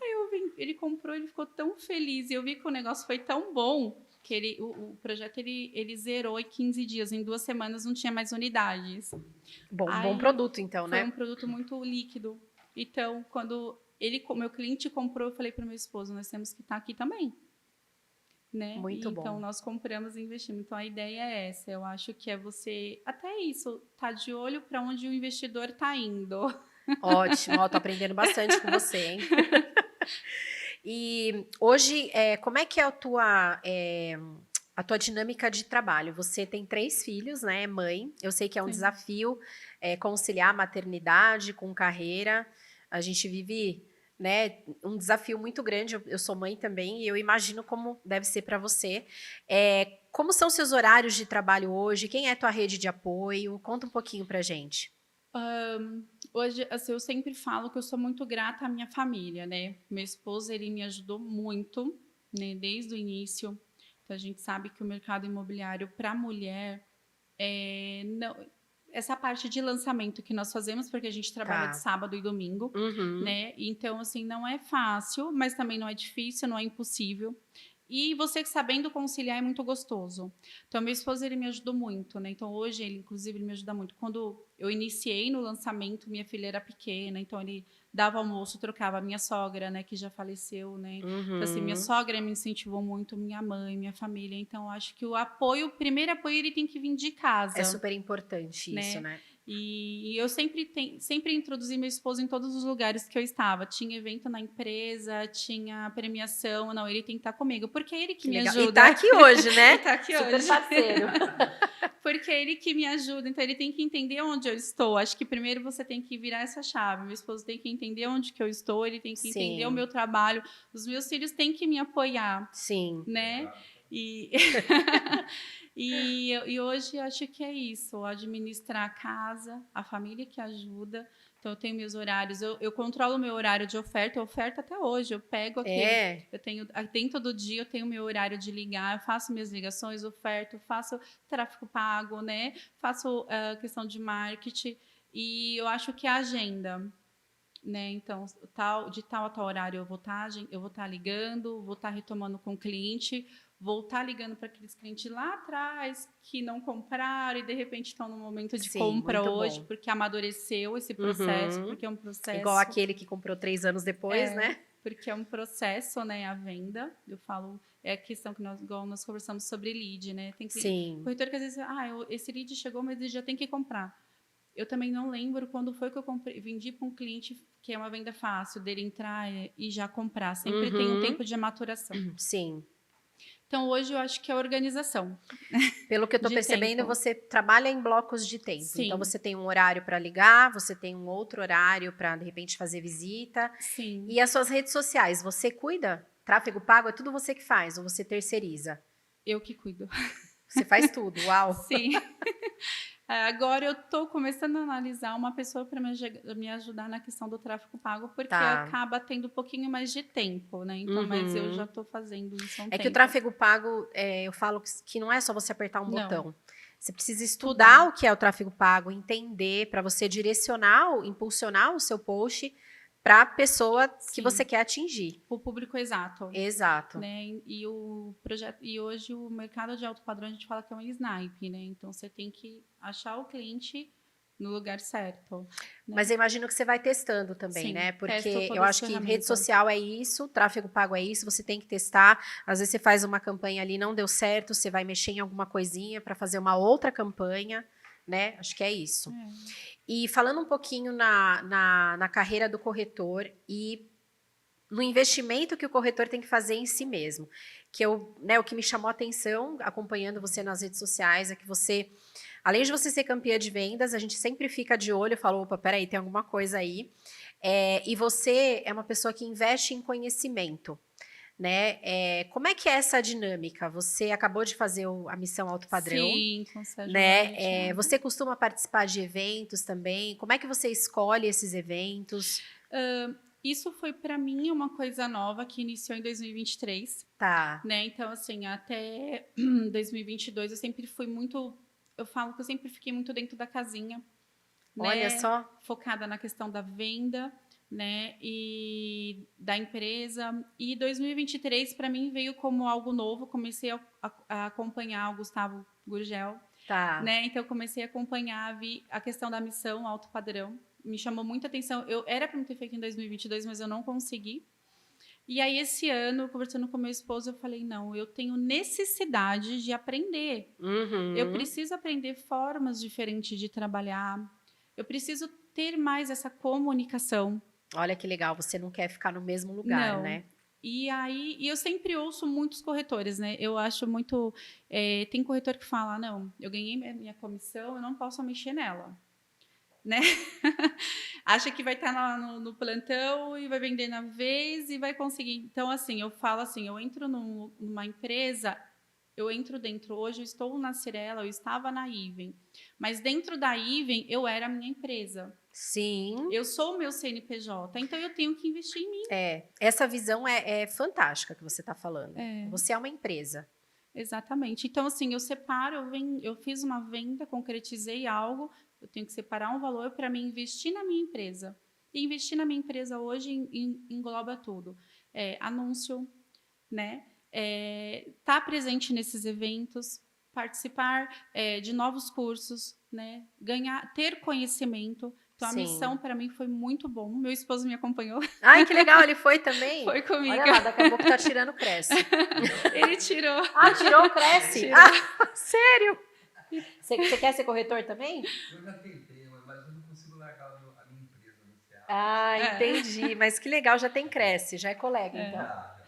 [SPEAKER 2] Ele comprou, ele ficou tão feliz. E eu vi que o negócio foi tão bom que o projeto ele zerou em 15 dias. Em 2 semanas não tinha mais unidades.
[SPEAKER 1] Bom produto, então, né?
[SPEAKER 2] Foi um produto muito líquido. Então, quando meu cliente comprou, eu falei para meu esposo, nós temos que estar aqui também. Né?
[SPEAKER 1] Muito bom.
[SPEAKER 2] Então, nós compramos e investimos. Então, a ideia é essa. Eu acho que é você, até isso, tá de olho para onde o investidor está indo.
[SPEAKER 1] Ótimo. Tô aprendendo bastante com você, hein? E hoje, como é que é a tua dinâmica de trabalho? Você tem 3 filhos, né? Mãe. Eu sei que é um desafio conciliar a maternidade com carreira. A gente vive, né, um desafio muito grande. Eu sou mãe também e eu imagino como deve ser para você. Como são seus horários de trabalho hoje? Quem é tua rede de apoio? Conta um pouquinho pra gente.
[SPEAKER 2] Hoje, assim, eu sempre falo que eu sou muito grata à minha família, né? Meu esposo, ele me ajudou muito, né, desde o início. Então, a gente sabe que o mercado imobiliário para a mulher não... Essa parte de lançamento que nós fazemos, porque a gente trabalha de sábado e domingo, né? Então, assim, não é fácil, mas também não é difícil, não é impossível. E você sabendo conciliar é muito gostoso. Então, meu esposo, ele me ajudou muito, né? Então, hoje, ele, inclusive, ele me ajuda muito. Quando eu iniciei no lançamento, minha filha era pequena, então ele dava almoço, trocava. A minha sogra, né, que já faleceu, né? Então, assim, minha sogra me incentivou muito, minha mãe, minha família. Então, acho que o primeiro apoio, ele tem que vir de casa.
[SPEAKER 1] É super importante isso, né?
[SPEAKER 2] E eu sempre introduzi meu esposo em todos os lugares que eu estava. Tinha evento na empresa, tinha premiação. Não, ele tem que estar comigo, porque é ele que me ajuda.
[SPEAKER 1] E tá aqui hoje, né?
[SPEAKER 2] Tá aqui
[SPEAKER 1] super
[SPEAKER 2] hoje.
[SPEAKER 1] parceiro.
[SPEAKER 2] Porque é ele que me ajuda, então ele tem que entender onde eu estou. Acho que primeiro você tem que virar essa chave. Meu esposo tem que entender onde que eu estou, ele tem que entender o meu trabalho. Os meus filhos têm que me apoiar.
[SPEAKER 1] Sim.
[SPEAKER 2] Né? E hoje acho que é isso, administrar a casa, a família que ajuda. Então, eu tenho meus horários, eu controlo o meu horário de oferta, eu oferto até hoje, eu pego aquele, eu tenho, dentro do dia eu tenho meu horário de ligar, eu faço minhas ligações, oferto, faço tráfego pago, né? Faço questão de marketing, e eu acho que a agenda, né? Então, de tal a tal horário eu vou estar ligando, vou estar retomando com o cliente, vou estar ligando para aqueles clientes lá atrás que não compraram e de repente estão no momento de compra hoje, porque amadureceu esse processo, porque é um processo...
[SPEAKER 1] Igual aquele que comprou 3 anos depois, né?
[SPEAKER 2] Porque é um processo, né, a venda. Eu falo, é a questão que nós conversamos sobre lead, né? Tem corretor que às vezes, esse lead chegou, mas ele já tem que comprar. Eu também não lembro quando foi que eu vendi para um cliente que é uma venda fácil, dele entrar e já comprar. Sempre tem um tempo de maturação.
[SPEAKER 1] Sim.
[SPEAKER 2] Então, hoje eu acho que é organização.
[SPEAKER 1] Pelo que eu estou percebendo, tempo. Você trabalha em blocos de tempo.
[SPEAKER 2] Sim.
[SPEAKER 1] Então, você tem um horário para ligar, você tem um outro horário para, de repente, fazer visita.
[SPEAKER 2] Sim.
[SPEAKER 1] E as suas redes sociais, você cuida? Tráfego pago é tudo você que faz ou você terceiriza?
[SPEAKER 2] Eu que cuido.
[SPEAKER 1] Você faz tudo, uau!
[SPEAKER 2] Sim. Agora eu estou começando a analisar uma pessoa para me ajudar na questão do tráfego pago, porque acaba tendo um pouquinho mais de tempo, né? Então, mas eu já estou fazendo isso há um tempo.
[SPEAKER 1] Que o tráfego pago, eu falo que não é só você apertar um botão. Você precisa estudar o que é o tráfego pago, entender, para você direcionar, impulsionar o seu post para a pessoa que você quer atingir.
[SPEAKER 2] O público exato.
[SPEAKER 1] Exato.
[SPEAKER 2] Né? E hoje o mercado de alto padrão a gente fala que é um snipe, né? Então você tem que achar o cliente no lugar certo. Né?
[SPEAKER 1] Mas eu imagino que você vai testando também,
[SPEAKER 2] Sim,
[SPEAKER 1] né? Porque eu acho que rede social é isso, tráfego pago é isso, você tem que testar. Às vezes você faz uma campanha ali, não deu certo, você vai mexer em alguma coisinha para fazer uma outra campanha, né? Acho que é isso. E falando um pouquinho na carreira do corretor e no investimento que o corretor tem que fazer em si mesmo. Que o que me chamou a atenção, acompanhando você nas redes sociais, é que você, além de você ser campeã de vendas, a gente sempre fica de olho e fala, opa, peraí, tem alguma coisa aí. E você é uma pessoa que investe em conhecimento. Né? Como é que é essa dinâmica? Você acabou de fazer a missão Alto Padrão.
[SPEAKER 2] Sim, com o Sérgio
[SPEAKER 1] né? Você costuma participar de eventos também? Como é que você escolhe esses eventos?
[SPEAKER 2] Isso foi para mim uma coisa nova que iniciou em 2023.
[SPEAKER 1] Tá.
[SPEAKER 2] Né? Então, assim, até 2022 eu sempre fui muito... Eu falo que eu sempre fiquei muito dentro da casinha.
[SPEAKER 1] Olha
[SPEAKER 2] né?
[SPEAKER 1] só.
[SPEAKER 2] Focada na questão da venda, né? E da empresa. E 2023 para mim veio como algo novo. Comecei a acompanhar o Gustavo Gurgel.
[SPEAKER 1] Tá.
[SPEAKER 2] Né? Então eu comecei a acompanhar, vi a questão da missão Alto Padrão. Me chamou muita atenção. Eu era para me ter feito em 2022, mas eu não consegui. E aí, esse ano, conversando com meu esposo, eu falei, não, eu tenho necessidade de aprender. Eu preciso aprender formas diferentes de trabalhar. Eu preciso ter mais essa comunicação.
[SPEAKER 1] Olha que legal, você não quer ficar no mesmo lugar,
[SPEAKER 2] não.
[SPEAKER 1] né?
[SPEAKER 2] E aí, eu sempre ouço muitos corretores, né? Eu acho muito... tem corretor que fala, não, eu ganhei minha comissão, eu não posso mexer nela. Né? Acha que vai estar no plantão e vai vender na vez e vai conseguir. Então, assim, eu falo assim, eu entro numa empresa, eu entro dentro. Hoje eu estou na Cyrela, eu estava na Even. Mas dentro da Even, eu era a minha empresa.
[SPEAKER 1] Sim.
[SPEAKER 2] Eu sou o meu CNPJ, então eu tenho que investir em mim.
[SPEAKER 1] Essa visão é fantástica que você está falando. Você é uma empresa.
[SPEAKER 2] Exatamente. Então, assim, eu separo, eu fiz uma venda, concretizei algo, eu tenho que separar um valor para me investir na minha empresa. E investir na minha empresa hoje engloba tudo. Anúncio, né? Tá presente nesses eventos, participar de novos cursos, né? Ter conhecimento. Então, a missão para mim foi muito bom. Meu esposo me acompanhou.
[SPEAKER 1] Ai, que legal, ele foi também?
[SPEAKER 2] Foi comigo.
[SPEAKER 1] Olha lá, daqui a pouco tá tirando Cresce.
[SPEAKER 2] Ele tirou.
[SPEAKER 1] Ah, tirou o Cresce?
[SPEAKER 2] Tirou.
[SPEAKER 1] Sério? Você quer ser corretor também?
[SPEAKER 3] Eu já tentei, mas eu não consigo largar a minha empresa no Ceará.
[SPEAKER 1] Entendi. Mas que legal, já tem Cresce, já é colega, então.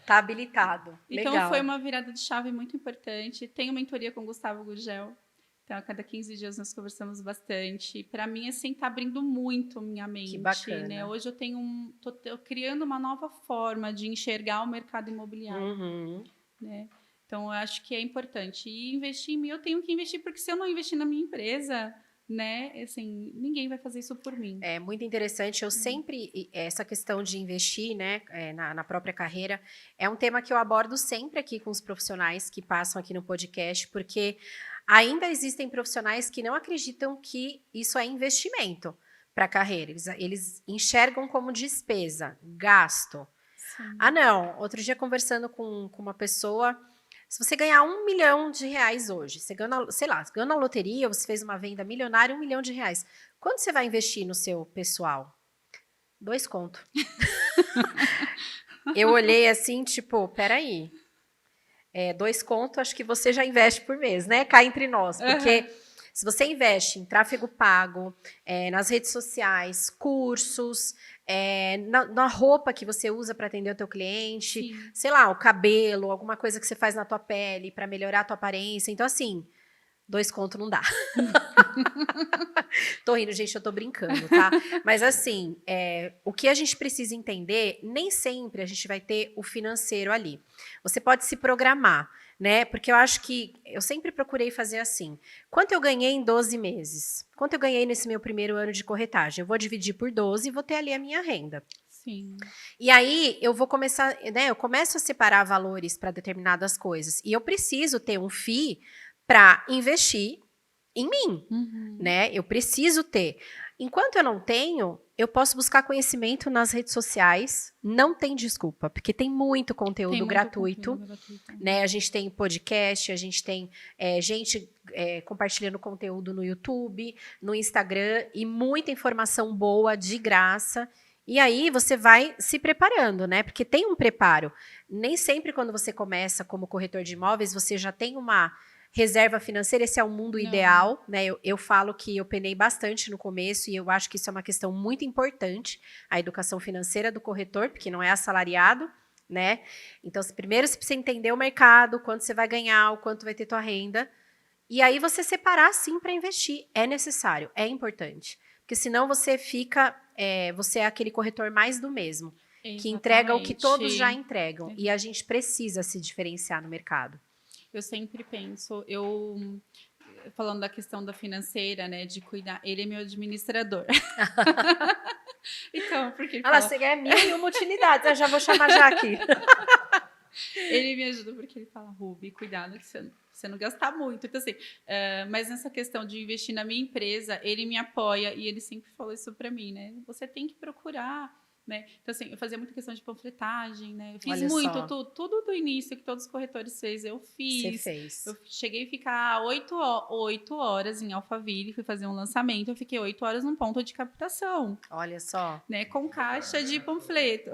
[SPEAKER 1] Tá habilitado.
[SPEAKER 2] Então,
[SPEAKER 1] legal.
[SPEAKER 2] Foi uma virada de chave muito importante. Tenho mentoria com o Gustavo Gurgel. Então, a cada 15 dias nós conversamos bastante. Para mim, assim, tá abrindo muito minha mente.
[SPEAKER 1] Que bacana.
[SPEAKER 2] Né? Hoje eu tô criando uma nova forma de enxergar o mercado imobiliário. Né? Então, eu acho que é importante. E investir em mim, eu tenho que investir, porque se eu não investir na minha empresa, né, assim, ninguém vai fazer isso por mim.
[SPEAKER 1] É muito interessante. Eu sempre, essa questão de investir, né, na própria carreira, é um tema que eu abordo sempre aqui com os profissionais que passam aqui no podcast, porque ainda existem profissionais que não acreditam que isso é investimento para a carreira. Eles enxergam como despesa, gasto. Sim. Não. Outro dia, conversando com uma pessoa, se você ganhar R$1 milhão hoje, você ganha, sei lá, ganhou na loteria, você fez uma venda milionária, R$1 milhão. Quanto você vai investir no seu pessoal? 2 conto. Eu olhei assim, tipo, peraí. 2 conto, acho que você já investe por mês, né? Cá entre nós. Porque se você investe em tráfego pago, nas redes sociais, cursos, na roupa que você usa para atender o teu cliente, sim, sei lá, o cabelo, alguma coisa que você faz na tua pele para melhorar a tua aparência. Então, assim, 2 conto não dá. Tô rindo, gente, eu tô brincando, tá? Mas assim, o que a gente precisa entender, nem sempre a gente vai ter o financeiro ali. Você pode se programar, né? Porque eu acho que eu sempre procurei fazer assim. Quanto eu ganhei em 12 meses? Quanto eu ganhei nesse meu primeiro ano de corretagem? Eu vou dividir por 12 e vou ter ali a minha renda.
[SPEAKER 2] Sim.
[SPEAKER 1] E aí eu vou começar, né? Eu começo a separar valores para determinadas coisas. E eu preciso ter um FII para investir em mim, né? Eu preciso ter. Enquanto eu não tenho, Eu posso buscar conhecimento nas redes sociais, não tem desculpa, porque tem muito conteúdo gratuito, né? A gente tem podcast, a gente tem gente compartilhando conteúdo no YouTube, no Instagram, e muita informação boa, de graça. E aí você vai se preparando, né? Porque tem um preparo. Nem sempre quando você começa como corretor de imóveis, você já tem uma reserva financeira, esse é o mundo ideal, né? Eu falo que eu penei bastante no começo e eu acho que isso é uma questão muito importante, a educação financeira do corretor, porque não é assalariado, né? Então, primeiro você precisa entender o mercado, quanto você vai ganhar, o quanto vai ter tua renda, e aí você separar sim para investir. É necessário, é importante. Porque senão você fica, você é aquele corretor mais do mesmo, que entrega o que todos já entregam. E a gente precisa se diferenciar no mercado.
[SPEAKER 2] Eu sempre penso, falando da questão da financeira, né, de cuidar, ele é meu administrador. Então, porque ele
[SPEAKER 1] você ganha 1.001 utilidades, eu já vou chamar já aqui.
[SPEAKER 2] Ele me ajuda porque ele fala, Ruby, cuidado que você não gastar muito. Então, assim, mas nessa questão de investir na minha empresa, ele me apoia e ele sempre falou isso para mim, né? Você tem que procurar, né? Então, assim, eu fazia muita questão de panfletagem, né? Eu fiz tudo do início que todos os corretores fez, eu fiz.
[SPEAKER 1] Você fez.
[SPEAKER 2] Eu cheguei a ficar 8 horas em Alphaville, fui fazer um lançamento, eu fiquei 8 horas num ponto de captação.
[SPEAKER 1] Olha só.
[SPEAKER 2] Né? Com caixa de panfleto.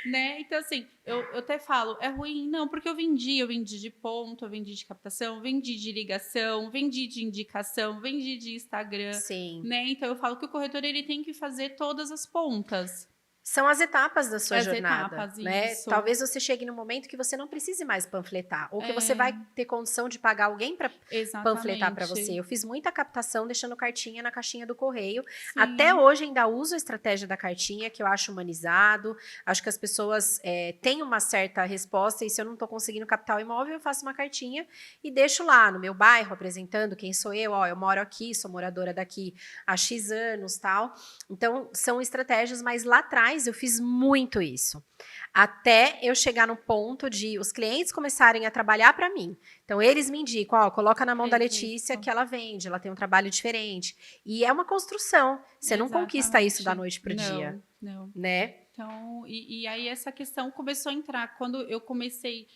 [SPEAKER 2] Né? Então, assim, eu até falo, é ruim? Não, porque eu vendi de ponto, eu vendi de captação, vendi de ligação, vendi de indicação, vendi de Instagram.
[SPEAKER 1] Sim.
[SPEAKER 2] Né? Então, eu falo que o corretor ele tem que fazer todas as pontas.
[SPEAKER 1] São as etapas da sua jornada,
[SPEAKER 2] etapas,
[SPEAKER 1] né?
[SPEAKER 2] isso.
[SPEAKER 1] Talvez você chegue num momento que você não precise mais panfletar, ou que você vai ter condição de pagar alguém para panfletar para você. Eu fiz muita captação deixando cartinha na caixinha do correio. Sim. Até hoje ainda uso a estratégia da cartinha, que eu acho humanizado. Acho que as pessoas têm uma certa resposta, e se eu não estou conseguindo captar o imóvel, eu faço uma cartinha e deixo lá no meu bairro, apresentando quem sou eu. Ó, eu moro aqui, sou moradora daqui há X anos, tal. Então, são estratégias, mas lá atrás eu fiz muito isso, até eu chegar no ponto de os clientes começarem a trabalhar para mim. Então, eles me indicam, ó, coloca na mão da Letícia que ela vende, ela tem um trabalho diferente. E é uma construção, você não conquista isso da noite para o dia.
[SPEAKER 2] Não.
[SPEAKER 1] Né?
[SPEAKER 2] Então, e aí essa questão começou a entrar, quando eu comecei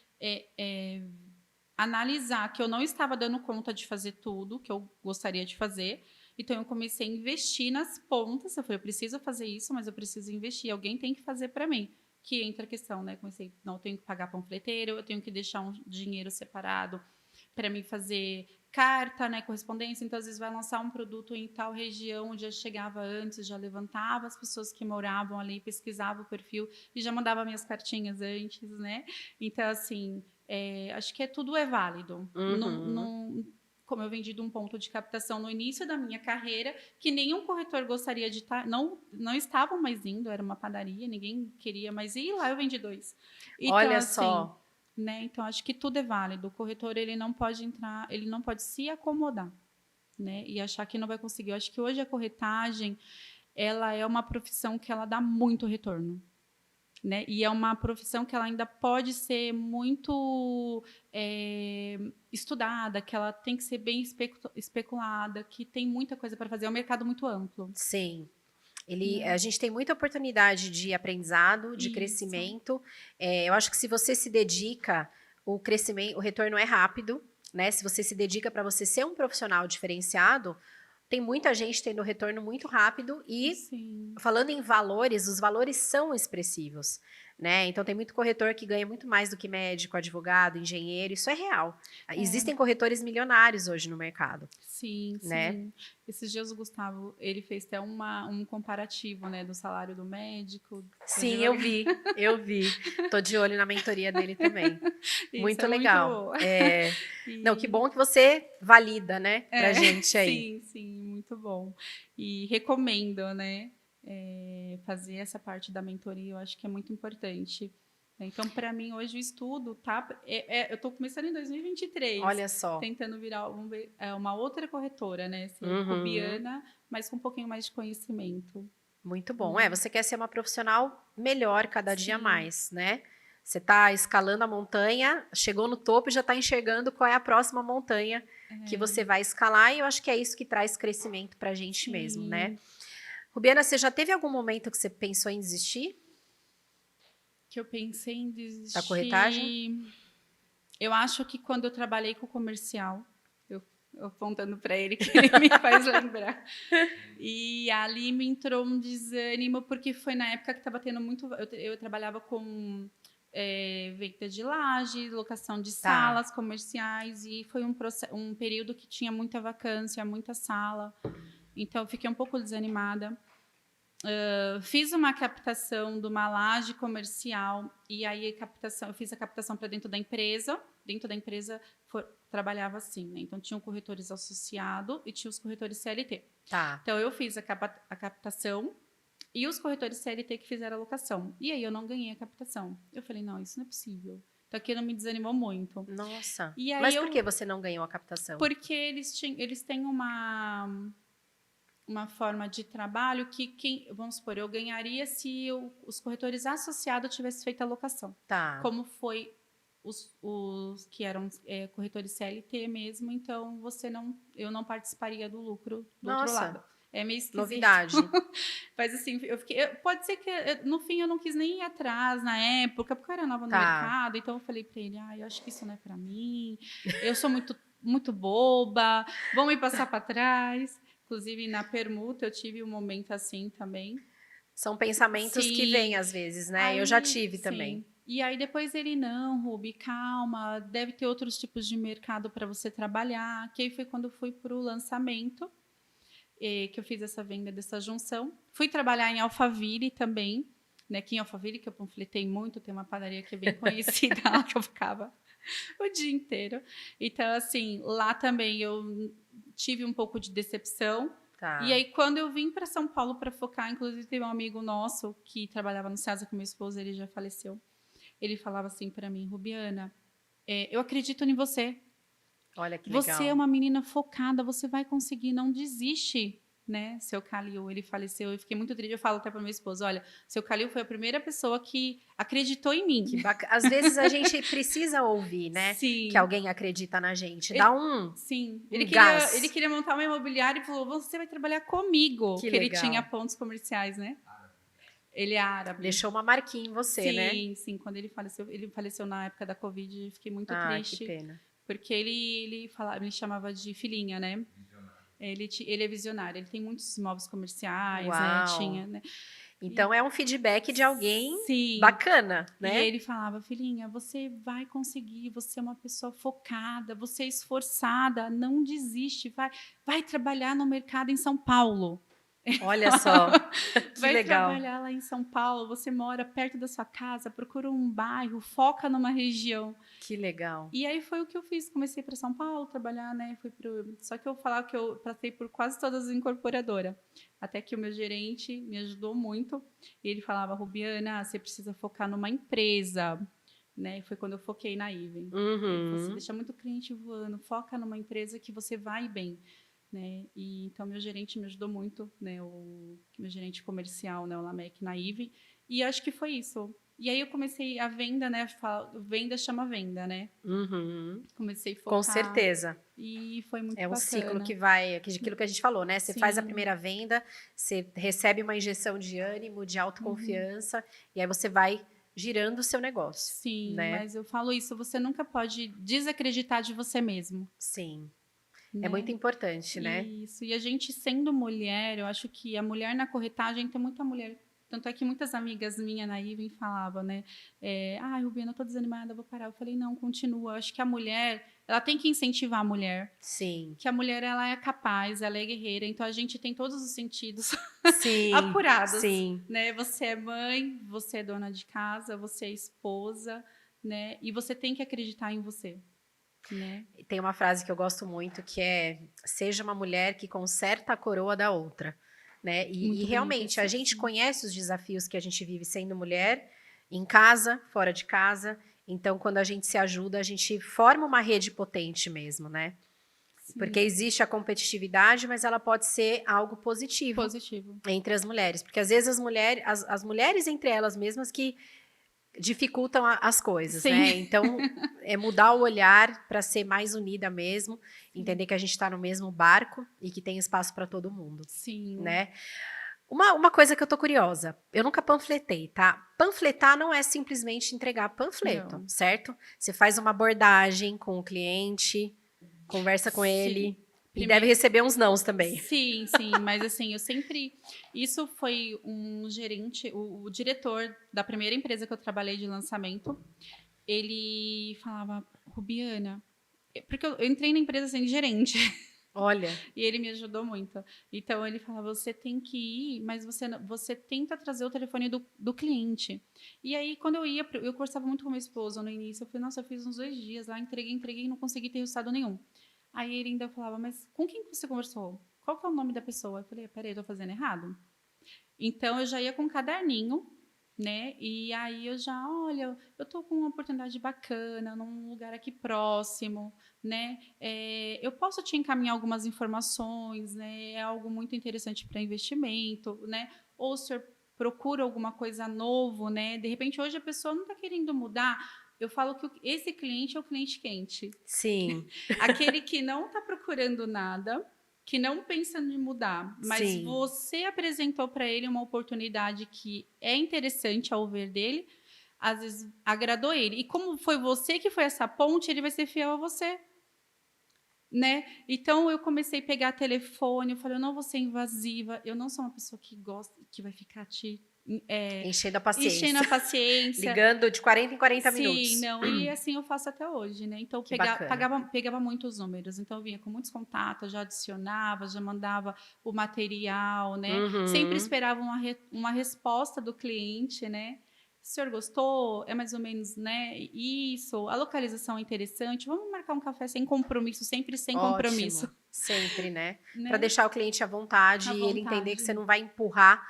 [SPEAKER 2] a analisar que eu não estava dando conta de fazer tudo que eu gostaria de fazer. Então, eu comecei a investir nas pontas. Eu falei, eu preciso fazer isso, mas eu preciso investir. Alguém tem que fazer para mim. Que entra a questão, né? Comecei, não, eu tenho que pagar panfleteiro, eu tenho que deixar um dinheiro separado para mim fazer carta, né? Correspondência. Então, às vezes, vai lançar um produto em tal região, onde já chegava antes, já levantava as pessoas que moravam ali, pesquisava o perfil e já mandava minhas cartinhas antes, né? Então, assim, acho que tudo é válido. Como eu vendi de um ponto de captação no início da minha carreira, que nenhum corretor gostaria de estar, não estavam mais indo, era uma padaria, ninguém queria mais ir, e lá eu vendi 2. Então,
[SPEAKER 1] olha só.
[SPEAKER 2] Né? Então, acho que tudo é válido. O corretor, ele não pode entrar, ele não pode se acomodar, né? E achar que não vai conseguir. Eu acho que hoje a corretagem, ela é uma profissão que ela dá muito retorno. Né? E é uma profissão que ela ainda pode ser muito estudada, que ela tem que ser bem especulada, que tem muita coisa para fazer. É um mercado muito amplo.
[SPEAKER 1] Sim. A gente tem muita oportunidade de aprendizado, de crescimento. Eu acho que se você se dedica, o retorno é rápido, né? Se você se dedica para você ser um profissional diferenciado, tem muita gente tendo retorno muito rápido e, falando em valores, os valores são expressivos, né? Então, tem muito corretor que ganha muito mais do que médico, advogado, engenheiro, isso é real. Existem corretores milionários hoje no mercado.
[SPEAKER 2] Sim,
[SPEAKER 1] né?
[SPEAKER 2] Sim. Esses dias o Gustavo, ele fez até um comparativo, né, do salário do médico.
[SPEAKER 1] Sim, eu vi. Tô de olho na mentoria dele também. Muito legal. Não, que bom que você valida, né, pra gente aí.
[SPEAKER 2] Sim, muito bom. E recomendo, né, fazer essa parte da mentoria, eu acho que é muito importante. Então, para mim, hoje o estudo tá... eu estou começando em 2023.
[SPEAKER 1] Olha só.
[SPEAKER 2] Tentando virar uma outra corretora, né? Assim, rubiana, mas com um pouquinho mais de conhecimento.
[SPEAKER 1] Muito bom. Você quer ser uma profissional melhor cada dia mais, né? Você está escalando a montanha, chegou no topo e já está enxergando qual é a próxima montanha que você vai escalar. E eu acho que é isso que traz crescimento para a gente mesmo, né? Rubiana, você já teve algum momento que você pensou em desistir?
[SPEAKER 2] Que eu pensei em desistir...
[SPEAKER 1] Da corretagem?
[SPEAKER 2] Eu acho que quando eu trabalhei com o comercial, eu apontando para ele que ele me faz lembrar. E ali me entrou um desânimo, porque foi na época que estava tendo muito... Eu trabalhava com venda de laje, locação de salas comerciais, e foi um período que tinha muita vacância, muita sala. Então, eu fiquei um pouco desanimada. Fiz uma captação de uma laje comercial, e aí eu fiz a captação para dentro da empresa. Dentro da empresa trabalhava assim, né? Então tinham corretores associados e tinha os corretores CLT. Então eu fiz a captação e os corretores CLT que fizeram a locação. E aí eu não ganhei a captação. Eu falei, não, isso não é possível. Então aquilo me desanimou muito.
[SPEAKER 1] Nossa.
[SPEAKER 2] E aí
[SPEAKER 1] mas por que você não ganhou a captação?
[SPEAKER 2] Porque eles têm uma forma de trabalho que, vamos supor, eu ganharia se os corretores associados tivessem feito a locação. Como foi os que eram corretores CLT mesmo, então eu não participaria do lucro do outro lado. É meio esquisito.
[SPEAKER 1] Novidade.
[SPEAKER 2] Mas assim, pode ser que no fim eu não quis nem ir atrás na época, porque eu era nova no mercado, então eu falei para ele, eu acho que isso não é para mim, eu sou muito boba, vão me passar para trás. Inclusive, na permuta, eu tive um momento assim também.
[SPEAKER 1] São pensamentos que vêm às vezes, né? Aí, eu já tive também.
[SPEAKER 2] E aí, depois ele, não, Rubi, calma, deve ter outros tipos de mercado para você trabalhar. Que aí foi quando eu fui para o lançamento, que eu fiz essa venda dessa junção. Fui trabalhar em Alphaville também, né? Que em Alphaville, que eu panfletei muito, tem uma padaria que é bem conhecida lá, que eu ficava o dia inteiro. Então, assim, lá também eu tive um pouco de decepção. E aí, quando eu vim para São Paulo para focar, inclusive teve um amigo nosso que trabalhava no César com meu esposo, ele já faleceu. Ele falava assim para mim, Rubiana, eu acredito em você.
[SPEAKER 1] Olha que legal.
[SPEAKER 2] Você é uma menina focada, você vai conseguir, não desiste. Né? Seu Calil, ele faleceu, eu fiquei muito triste. Eu falo até para meu esposo, olha, seu Calil foi a primeira pessoa que acreditou em mim.
[SPEAKER 1] Às vezes a gente precisa ouvir, né?
[SPEAKER 2] Sim.
[SPEAKER 1] Que alguém acredita na gente. Dá
[SPEAKER 2] Sim.
[SPEAKER 1] gás.
[SPEAKER 2] Ele queria montar uma imobiliária e falou, você vai trabalhar comigo.
[SPEAKER 1] Que
[SPEAKER 2] ele tinha pontos comerciais, né? Ele é árabe.
[SPEAKER 1] Deixou uma marquinha em você, né?
[SPEAKER 2] Sim. Quando ele faleceu na época da Covid, fiquei muito triste.
[SPEAKER 1] Que pena.
[SPEAKER 2] Porque ele chamava de filhinha, né? Ele é visionário, ele tem muitos imóveis comerciais, né? Tinha, né?
[SPEAKER 1] Então é um feedback de alguém bacana, né?
[SPEAKER 2] E ele falava, filhinha, você vai conseguir, você é uma pessoa focada, você é esforçada, não desiste, vai trabalhar no mercado em São Paulo.
[SPEAKER 1] Olha só, que
[SPEAKER 2] vai
[SPEAKER 1] legal.
[SPEAKER 2] Trabalhar lá em São Paulo, você mora perto da sua casa, procura um bairro, foca numa região.
[SPEAKER 1] Que legal.
[SPEAKER 2] E aí foi o que eu fiz, comecei para São Paulo trabalhar, né? Só que eu falava que eu passei por quase todas as incorporadoras. Até que o meu gerente me ajudou muito. E ele falava, Rubiana, você precisa focar numa empresa. Né? Foi quando eu foquei na Even. Você deixa muito cliente voando, foca numa empresa que você vai bem. Né? E então meu gerente me ajudou muito, né? O meu gerente comercial, né? O Lamec na Even. E acho que foi isso. E aí eu comecei a venda, né? Venda chama venda, né? Comecei a focar.
[SPEAKER 1] Com certeza.
[SPEAKER 2] E foi muito
[SPEAKER 1] bacana. É um ciclo que
[SPEAKER 2] vai,
[SPEAKER 1] aquilo que a gente falou, né? Você faz a primeira venda, você recebe uma injeção de ânimo, de autoconfiança, e aí você vai girando o seu negócio.
[SPEAKER 2] Sim,
[SPEAKER 1] né?
[SPEAKER 2] Mas eu falo isso, você nunca pode desacreditar de você mesmo.
[SPEAKER 1] Sim. Né? É muito importante, né?
[SPEAKER 2] Isso. E a gente sendo mulher, eu acho que a mulher na corretagem, tem muita mulher. Tanto é que muitas amigas minhas na Even falavam, né? Rubiana, eu tô desanimada, vou parar. Eu falei, não, continua. Eu acho que a mulher, ela tem que incentivar a mulher.
[SPEAKER 1] Sim.
[SPEAKER 2] Que a mulher, ela é capaz, ela é guerreira. Então, a gente tem todos os sentidos apurados.
[SPEAKER 1] Sim.
[SPEAKER 2] Né? Você é mãe, você é dona de casa, você é esposa, né? E você tem que acreditar em você. Né?
[SPEAKER 1] Tem uma frase que eu gosto muito, que é, seja uma mulher que conserta a coroa da outra. Né? E realmente, a gente conhece os desafios que a gente vive sendo mulher, em casa, fora de casa. Então, quando a gente se ajuda, a gente forma uma rede potente mesmo, né? Sim. Porque existe a competitividade, mas ela pode ser algo positivo entre as mulheres. Porque, às vezes, as mulheres entre elas mesmas que dificultam as coisas, né? Então, é mudar o olhar para ser mais unida mesmo, entender que a gente está no mesmo barco e que tem espaço para todo mundo.
[SPEAKER 2] Sim.
[SPEAKER 1] Né? Uma coisa que eu tô curiosa, eu nunca panfletei, tá? Panfletar não é simplesmente entregar panfleto, certo? Você faz uma abordagem com o cliente, conversa com ele e deve receber uns nãos também.
[SPEAKER 2] Sim, mas assim, eu sempre... Isso foi um gerente, o diretor da primeira empresa que eu trabalhei de lançamento, ele falava, Rubiana, porque eu entrei na empresa sendo gerente.
[SPEAKER 1] Olha.
[SPEAKER 2] E ele me ajudou muito. Então, ele falava, você tem que ir, mas você tenta trazer o telefone do cliente. E aí, quando eu conversava muito com meu esposo no início, eu falei, nossa, eu fiz uns 2 dias lá, entreguei e não consegui ter resultado nenhum. Aí ele ainda falava, mas com quem você conversou? Qual que é o nome da pessoa? Eu falei, peraí, eu tô fazendo errado. Então, eu já ia com um caderninho, né? E aí eu já, olha, eu tô com uma oportunidade bacana num lugar aqui próximo, né? Eu posso te encaminhar algumas informações, né? É algo muito interessante para investimento, né? Ou o senhor procura alguma coisa novo, né? De repente hoje a pessoa não está querendo mudar. Eu falo que esse cliente é o cliente quente.
[SPEAKER 1] Sim.
[SPEAKER 2] Aquele que não está procurando nada, que não pensa em mudar, mas
[SPEAKER 1] Sim.
[SPEAKER 2] você apresentou para ele uma oportunidade que é interessante ao ver dele, às vezes agradou ele. E como foi você que foi essa ponte, ele vai ser fiel a você. Né? Então eu comecei a pegar telefone, eu falei, eu não vou ser invasiva, eu não sou uma pessoa que gosta, que vai ficar te
[SPEAKER 1] enchendo a paciência.
[SPEAKER 2] Enchendo a paciência.
[SPEAKER 1] Ligando de 40 em 40 minutos.
[SPEAKER 2] Sim, não. E assim eu faço até hoje, né? Então, pegava muitos números. Então, eu vinha com muitos contatos, já adicionava, já mandava o material, né? Sempre esperava uma resposta do cliente, né? O senhor gostou? É mais ou menos, né? Isso. A localização é interessante. Vamos marcar um café sem compromisso, sempre sem compromisso.
[SPEAKER 1] Sempre, né? Para deixar o cliente à vontade e ele entender que você não vai empurrar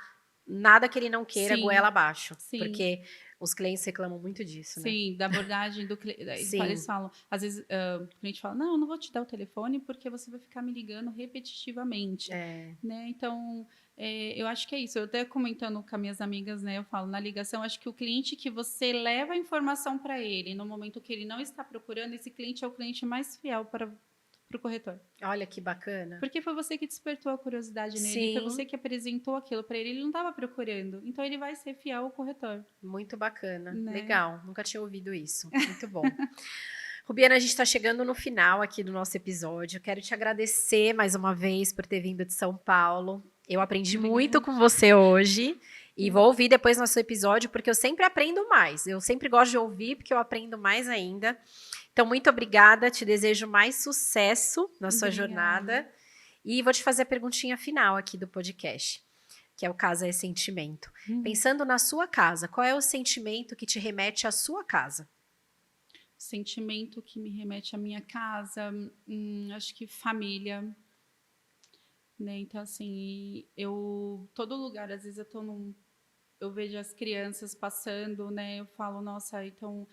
[SPEAKER 1] nada que ele não queira, goela abaixo. Sim. Porque os clientes reclamam muito disso, né?
[SPEAKER 2] Sim, da abordagem do cliente. Eles falam, às vezes o cliente fala, não, eu não vou te dar o telefone porque você vai ficar me ligando repetitivamente. Né? Então, eu acho que é isso. Eu até comentando com as minhas amigas, né? Eu falo, na ligação, acho que o cliente que você leva a informação para ele, no momento que ele não está procurando, esse cliente é o cliente mais fiel para o corretor.
[SPEAKER 1] Olha que bacana.
[SPEAKER 2] Porque foi você que despertou a curiosidade nele, foi você que apresentou aquilo para ele, ele não estava procurando. Então, ele vai ser fiel ao corretor.
[SPEAKER 1] Muito bacana, né? Legal, nunca tinha ouvido isso. Muito bom. Rubiana, a gente está chegando no final aqui do nosso episódio. Eu quero te agradecer mais uma vez por ter vindo de São Paulo. Eu aprendi muito com você hoje. E vou ouvir depois nosso episódio, porque eu sempre aprendo mais. Eu sempre gosto de ouvir, porque eu aprendo mais ainda. Então, muito obrigada. Te desejo mais sucesso na sua jornada. E vou te fazer a perguntinha final aqui do podcast, que é o Casa é Sentimento. Pensando na sua casa, qual é o sentimento que te remete à sua casa?
[SPEAKER 2] O sentimento que me remete à minha casa, acho que família. Né? Então, assim, todo lugar, às vezes eu vejo as crianças passando, né? Eu falo, nossa, então...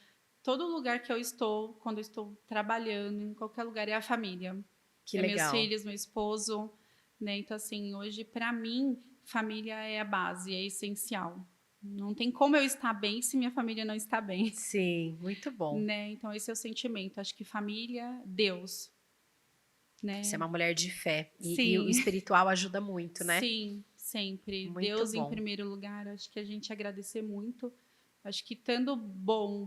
[SPEAKER 2] Todo lugar que eu estou, quando eu estou trabalhando, em qualquer lugar, é a família.
[SPEAKER 1] Que legal.
[SPEAKER 2] Meus filhos, meu esposo, né? Então, assim, hoje, para mim, família é a base, é essencial. Não tem como eu estar bem se minha família não está bem.
[SPEAKER 1] Sim, muito bom.
[SPEAKER 2] Né? Então, esse é o sentimento. Acho que família, Deus. Né?
[SPEAKER 1] Você é uma mulher de fé. E o espiritual ajuda muito, né?
[SPEAKER 2] Sim, sempre.
[SPEAKER 1] Muito
[SPEAKER 2] Deus
[SPEAKER 1] bom.
[SPEAKER 2] Em primeiro lugar. Acho que a gente agradecer muito. Acho que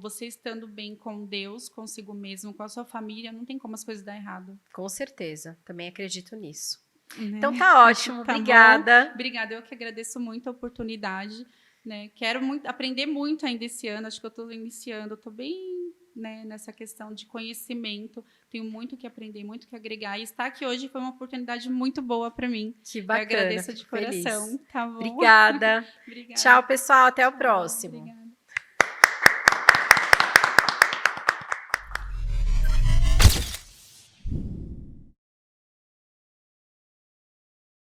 [SPEAKER 2] você estando bem com Deus, consigo mesmo, com a sua família, não tem como as coisas dar errado.
[SPEAKER 1] Com certeza, também acredito nisso.
[SPEAKER 2] Né?
[SPEAKER 1] Então tá ótimo, tá obrigada.
[SPEAKER 2] Bom. Obrigada, eu que agradeço muito a oportunidade. Né? Quero aprender muito ainda esse ano, acho que eu estou iniciando, estou bem, né, nessa questão de conhecimento, tenho muito que aprender, muito que agregar, e estar aqui hoje foi uma oportunidade muito boa para mim.
[SPEAKER 1] Que bacana.
[SPEAKER 2] Eu agradeço de coração. Tá bom?
[SPEAKER 1] Obrigada.
[SPEAKER 2] Obrigada.
[SPEAKER 1] Tchau, pessoal, até o próximo.
[SPEAKER 2] Obrigada.